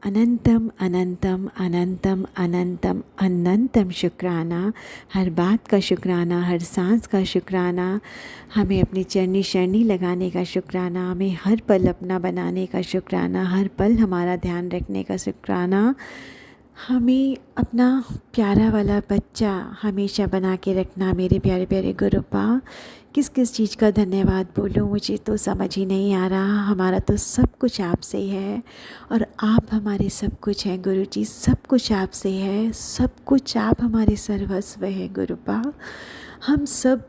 Speaker 3: अनंतम अनंतम अनंतम अनंतम अनंतम शुक्राना। हर बात का शुक्राना, हर सांस का शुक्राना, हमें अपनी चरनी शरनी लगाने का शुक्राना, हमें हर पल अपना बनाने का शुक्राना, हर पल हमारा ध्यान रखने का शुक्राना, हमें अपना प्यारा वाला बच्चा हमेशा बना के रखना मेरे प्यारे प्यारे गुरुपा। किस किस चीज़ का धन्यवाद बोलूँ, मुझे तो समझ ही नहीं आ रहा। हमारा तो सब कुछ आपसे है और आप हमारे सब कुछ हैं गुरुजी। सब कुछ आपसे है, सब कुछ आप हमारे सर्वस्व हैं गुरुपा। हम सब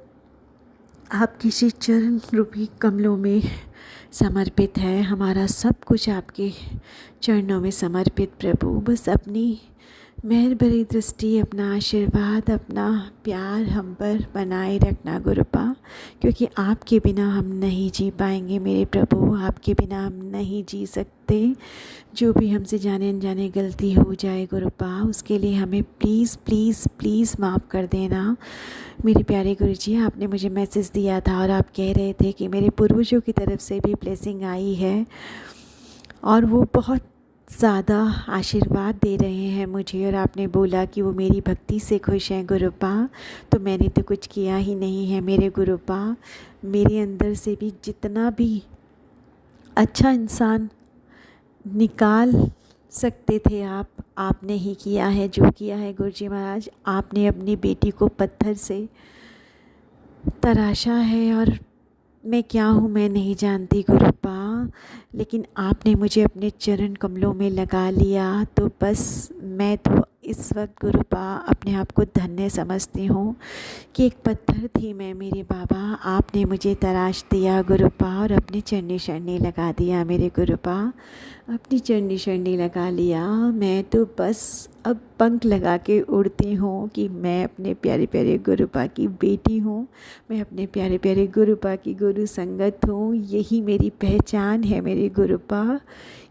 Speaker 3: आपकी श्री चरण रूपी कमलों में समर्पित है। हमारा सब कुछ आपके चरणों में समर्पित प्रभु। बस अपनी मेहर भरी दृष्टि, अपना आशीर्वाद, अपना प्यार हम पर बनाए रखना गुरुपा, क्योंकि आपके बिना हम नहीं जी पाएंगे मेरे प्रभु। आपके बिना हम नहीं जी सकते। जो भी हमसे जाने अनजाने गलती हो जाए गुरुपा, उसके लिए हमें प्लीज़ प्लीज़ प्लीज़ माफ़ कर देना मेरे प्यारे गुरुजी। आपने मुझे मैसेज दिया था और आप कह रहे थे कि मेरे पूर्वजों की तरफ से भी ब्लेसिंग आई है और वो बहुत ज़्यादा आशीर्वाद दे रहे हैं मुझे, और आपने बोला कि वो मेरी भक्ति से खुश हैं गुरुपा। तो मैंने तो कुछ किया ही नहीं है मेरे गुरुपा। मेरे अंदर से भी जितना भी अच्छा इंसान निकाल सकते थे आपने ही किया है जो किया है गुरुजी महाराज। आपने अपनी बेटी को पत्थर से तराशा है और मैं क्या हूँ मैं नहीं जानती गुरुपा, लेकिन आपने मुझे अपने चरण कमलों में लगा लिया। तो बस मैं तो इस वक्त गुरुपा अपने आप को धन्य समझती हूँ कि एक पत्थर थी मैं मेरे बाबा, आपने मुझे तराश दिया गुरुपा और अपनी चरनी शरनी लगा दिया मेरे गुरुपा। अपनी चरनी शरनी लगा लिया। मैं तो बस अब पंख लगा के उड़ती हूँ कि मैं अपने प्यारे प्यारे गुरुपा की बेटी हूँ, मैं अपने प्यारे प्यारे गुरुपा की गुरु संगत हूँ। यही मेरी पहचान है मेरे गुरुपा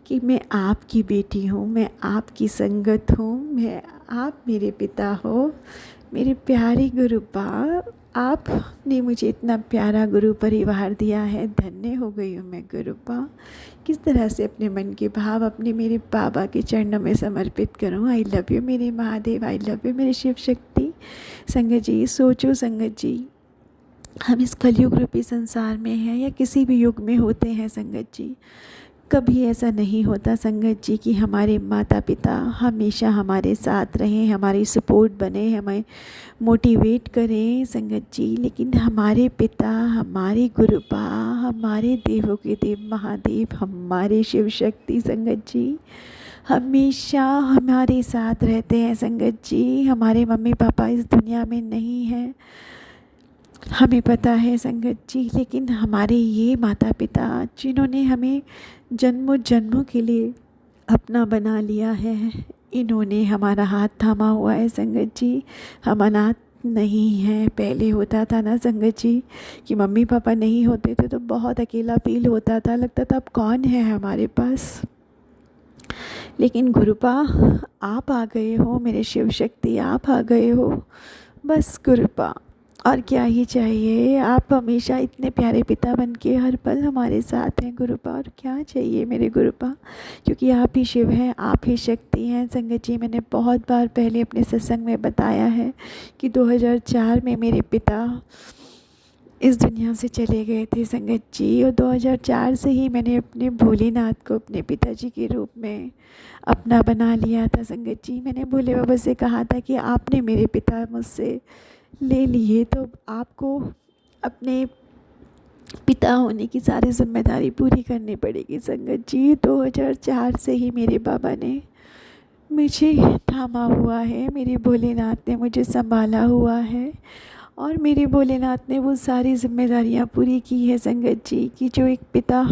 Speaker 3: कि मैं आपकी बेटी हूँ, मैं आपकी संगत हूँ, मैं आप मेरे पिता हो मेरे प्यारे गुरुपा। आपने मुझे इतना प्यारा गुरु परिवार दिया है, धन्य हो गई हूँ मैं गुरुपा। किस तरह से अपने मन के भाव अपने मेरे बाबा के चरणों में समर्पित करूँ। आई लव यू मेरे महादेव, आई लव यू मेरे शिव शक्ति। संगत जी सोचो, संगत जी हम इस कलयुग रूपी संसार में हैं या किसी भी युग में होते हैं संगत जी, कभी ऐसा नहीं होता संगत जी कि हमारे माता पिता हमेशा हमारे साथ रहें, हमारी सपोर्ट बने, हमें मोटिवेट करें संगत जी। लेकिन हमारे पिता, हमारे गुरुपा, हमारे देवों के देव महादेव, हमारे शिव शक्ति संगत जी हमेशा हमारे साथ रहते हैं संगत जी। हमारे मम्मी पापा इस दुनिया में नहीं हैं, हमें पता है संगत जी, लेकिन हमारे ये माता पिता जिन्होंने हमें जन्मों जन्मों के लिए अपना बना लिया है, इन्होंने हमारा हाथ थामा हुआ है संगत जी। हम अनाथ नहीं हैं। पहले होता था ना संगत जी कि मम्मी पापा नहीं होते थे तो बहुत अकेला फील होता था, लगता था अब कौन है हमारे पास। लेकिन गुरुपा आप आ गए हो, मेरे शिव शक्ति आप आ गए हो, बस गुरुपा और क्या ही चाहिए। आप हमेशा इतने प्यारे पिता बन के हर पल हमारे साथ हैं गुरुपा, और क्या चाहिए मेरे गुरुपा, क्योंकि आप ही शिव हैं, आप ही शक्ति हैं संगत जी। मैंने बहुत बार पहले अपने सत्संग में बताया है कि 2004 में मेरे पिता इस दुनिया से चले गए थे संगत जी, और 2004 से ही मैंने अपने भोलेनाथ को अपने पिताजी के रूप में अपना बना लिया था संगत जी। मैंने भोले बाबा से कहा था कि आपने मेरे पिता मुझसे ले लिए तो आपको अपने पिता होने की सारी जिम्मेदारी पूरी करनी पड़ेगी संगत जी। 2004 से ही मेरे बाबा ने मुझे थामा हुआ है, मेरे भोलेनाथ ने मुझे संभाला हुआ है और मेरे भोलेनाथ ने वो सारी जिम्मेदारियाँ पूरी की है संगत जी कि जो एक पिता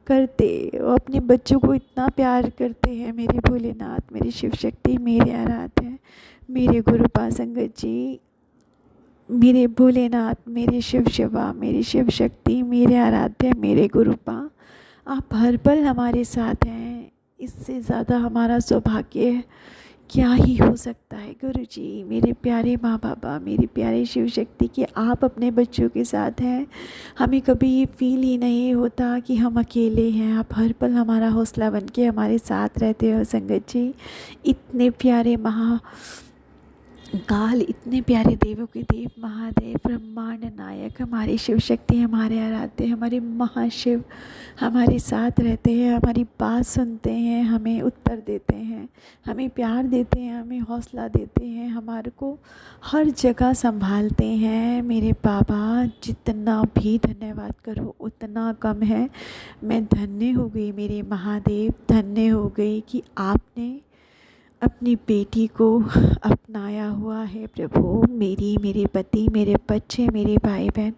Speaker 3: करते, वो अपने बच्चों को इतना प्यार करते हैं। मेरे भोलेनाथ, मेरी शिव शक्ति, मेरे आराध्य हैं, मेरे गुरुपा संगत जी, मेरे भोलेनाथ, मेरे शिव शिवा, मेरी शिव शक्ति, मेरे आराध्य, मेरे गुरुपा, आप हर पल हमारे साथ हैं। इससे ज़्यादा हमारा सौभाग्य क्या ही हो सकता है गुरुजी। मेरे प्यारे माँ बाबा, मेरी प्यारी शिव शक्ति कि आप अपने बच्चों के साथ हैं। हमें कभी ये फील ही नहीं होता कि हम अकेले हैं। आप हर पल हमारा हौसला बन के हमारे साथ रहते हो संगत जी। इतने प्यारे काल, इतने प्यारे देवों के देव महादेव, ब्रह्मांड नायक, हमारी शिव शक्ति, हमारे आराध्य, हमारे महाशिव हमारे साथ रहते हैं, हमारी बात सुनते हैं, हमें उत्तर देते हैं, हमें प्यार देते हैं, हमें हौसला देते हैं, हमारे को हर जगह संभालते हैं। मेरे बाबा, जितना भी धन्यवाद करो उतना कम है। मैं धन्य हो गई मेरे महादेव, धन्य हो गई कि आपने अपनी बेटी को अपनाया हुआ है प्रभु। मेरे पति, मेरे बच्चे, मेरे भाई बहन,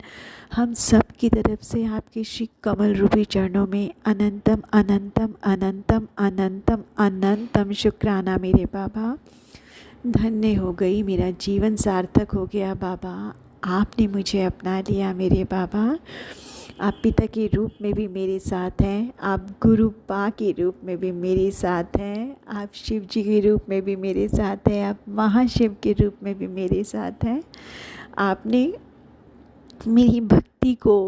Speaker 3: हम सब की तरफ से आपके श्री कमल रूपी चरणों में अनंतम अनंतम अनंतम अनंतम अनंतम शुक्राना मेरे बाबा। धन्य हो गई, मेरा जीवन सार्थक हो गया बाबा। आपने मुझे अपना लिया मेरे बाबा। आप पिता के रूप में भी मेरे साथ हैं, आप गुरु पा के रूप में भी मेरे साथ हैं, आप शिव जी के रूप में भी मेरे साथ हैं, आप महाशिव के रूप में भी मेरे साथ हैं। आपने मेरी भक्ति को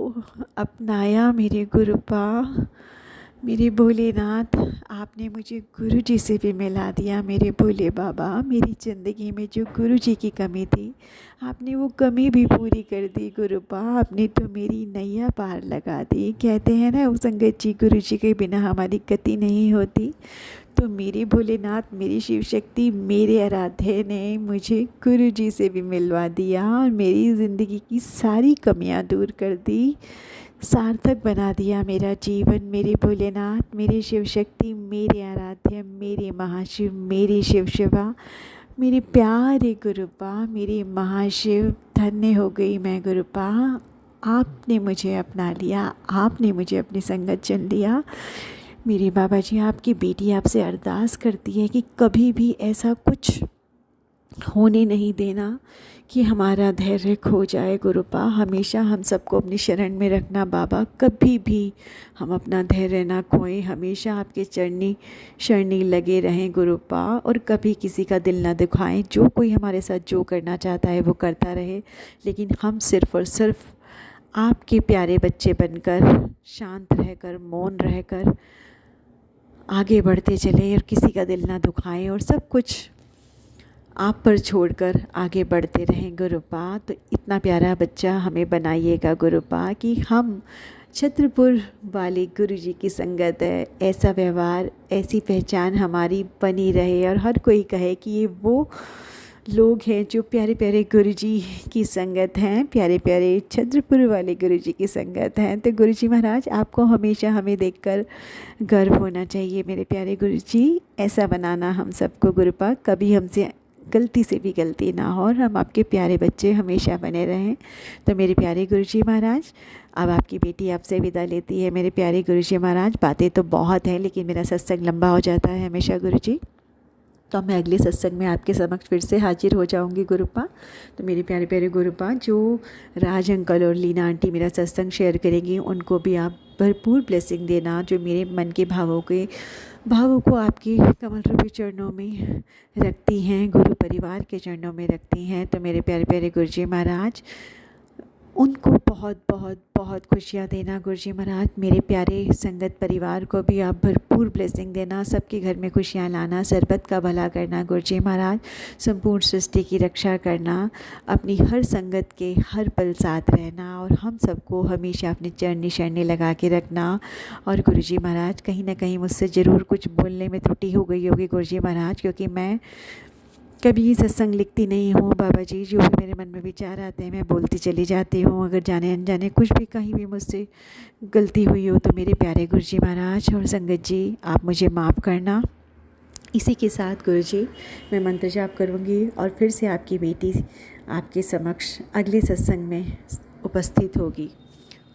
Speaker 3: अपनाया मेरे गुरु पा, मेरे भोलेनाथ। आपने मुझे गुरु जी से भी मिला दिया मेरे भोले बाबा। मेरी ज़िंदगी में जो गुरु जी की कमी थी, आपने वो कमी भी पूरी कर दी गुरुपा। आपने तो मेरी नैया पार लगा दी। कहते हैं ना वो संगत जी, गुरु जी के बिना हमारी गति नहीं होती। तो मेरे भोलेनाथ, मेरी शिव शक्ति, मेरे आराध्य ने मुझे गुरु जी से भी मिलवा दिया और मेरी ज़िंदगी की सारी कमियां दूर कर दी, सार्थक बना दिया मेरा जीवन। मेरे भोलेनाथ, मेरे शिव शक्ति, मेरे आराध्य, मेरे महाशिव, मेरी शिव शिवा, मेरे प्यारे गुरुपा, मेरे महाशिव, धन्य हो गई मैं गुरुपा। आपने मुझे अपना लिया, आपने मुझे अपनी संगत चुन लिया। मेरे बाबा जी, आपकी बेटी आपसे अरदास करती है कि कभी भी ऐसा कुछ होने नहीं देना कि हमारा धैर्य खो जाए गुरुपा। हमेशा हम सबको अपनी शरण में रखना बाबा, कभी भी हम अपना धैर्य ना खोएं, हमेशा आपके शरणी लगे रहें गुरुपा, और कभी किसी का दिल ना दुखाएं। जो कोई हमारे साथ जो करना चाहता है वो करता रहे, लेकिन हम सिर्फ़ और सिर्फ आपके प्यारे बच्चे बनकर, शांत रहकर, मौन रहकर आगे बढ़ते चलें और किसी का दिल ना दुखाएं और सब कुछ आप पर छोड़कर आगे बढ़ते रहें गुरुपा। तो इतना प्यारा बच्चा हमें बनाइएगा गुरुपा कि हम छत्रपुर वाले गुरु जी की संगत है, ऐसा व्यवहार, ऐसी पहचान हमारी बनी रहे और हर कोई कहे कि ये वो लोग हैं जो प्यारे प्यारे गुरु जी की संगत हैं, प्यारे प्यारे छत्रपुर वाले गुरु जी की संगत हैं। तो गुरु जी महाराज, आपको हमेशा हमें देखकर गर्व होना चाहिए मेरे प्यारे गुरु जी। ऐसा बनाना हम सबको गुरुपा, कभी हमसे गलती से भी गलती ना हो और हम आपके प्यारे बच्चे हमेशा बने रहें। तो मेरे प्यारे गुरुजी महाराज, अब आपकी बेटी आपसे विदा लेती है। मेरे प्यारे गुरुजी महाराज, बातें तो बहुत हैं लेकिन मेरा सत्संग लंबा हो जाता है हमेशा गुरुजी, तो मैं अगले सत्संग में आपके समक्ष फिर से हाजिर हो जाऊंगी गुरुपा। तो मेरे प्यारे प्यारे गुरुपा, जो राज अंकल और लीना आंटी मेरा सत्संग शेयर करेंगी, उनको भी आप भरपूर ब्लेसिंग देना। जो मेरे मन के भावों को आपके कमल रूपी चरणों में रखती हैं, गुरु परिवार के चरणों में रखती हैं। तो मेरे प्यारे प्यारे गुरुजी महाराज, उनको बहुत बहुत बहुत खुशियाँ देना गुरुजी महाराज। मेरे प्यारे संगत परिवार को भी आप भरपूर ब्लेसिंग देना, सबके घर में खुशियाँ लाना, सरबत का भला करना गुरुजी महाराज, संपूर्ण सृष्टि की रक्षा करना, अपनी हर संगत के हर पल साथ रहना और हम सबको हमेशा अपने चरणी शरणी लगा के रखना। और गुरुजी महाराज, कहीं ना कहीं मुझसे ज़रूर कुछ बोलने में त्रुटि हो गई होगी गुरुजी महाराज, क्योंकि मैं कभी सत्संग लिखती नहीं हूँ बाबा जी, जो भी मेरे मन में विचार आते हैं मैं बोलती चली जाती हूँ। अगर जाने अनजाने कुछ भी कहीं भी मुझसे गलती हुई हो तो मेरे प्यारे गुरु जी महाराज और संगत जी आप मुझे माफ़ करना। इसी के साथ गुरु जी मैं मंत्र जाप करूँगी और फिर से आपकी बेटी आपके समक्ष अगले सत्संग में उपस्थित होगी।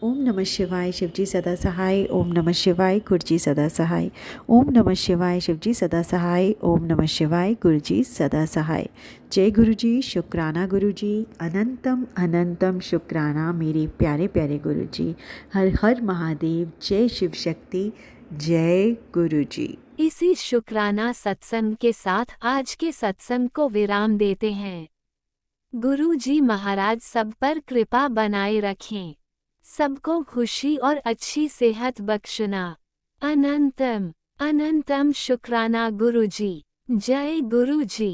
Speaker 3: ओम नमः शिवाय, शिवजी सदा सहाय। ओम नमः शिवाय, गुरुजी सदा सहाय। ओम नमः शिवाय, शिवजी सदा सहाय। ओम नमः शिवाय, गुरुजी सदा सहाय। जय गुरुजी, शुक्राना गुरुजी, अनंतम अनंतम शुक्राना मेरे प्यारे प्यारे गुरुजी। हर हर महादेव, जय शिव शक्ति, जय गुरुजी।
Speaker 1: इसी शुक्राना सत्संग के साथ आज के सत्संग को विराम देते हैं। गुरु जी महाराज सब पर कृपा बनाए रखें, सबको खुशी और अच्छी सेहत बख्शना। अनंतम अनंतम शुक्राना गुरुजी। जय गुरुजी।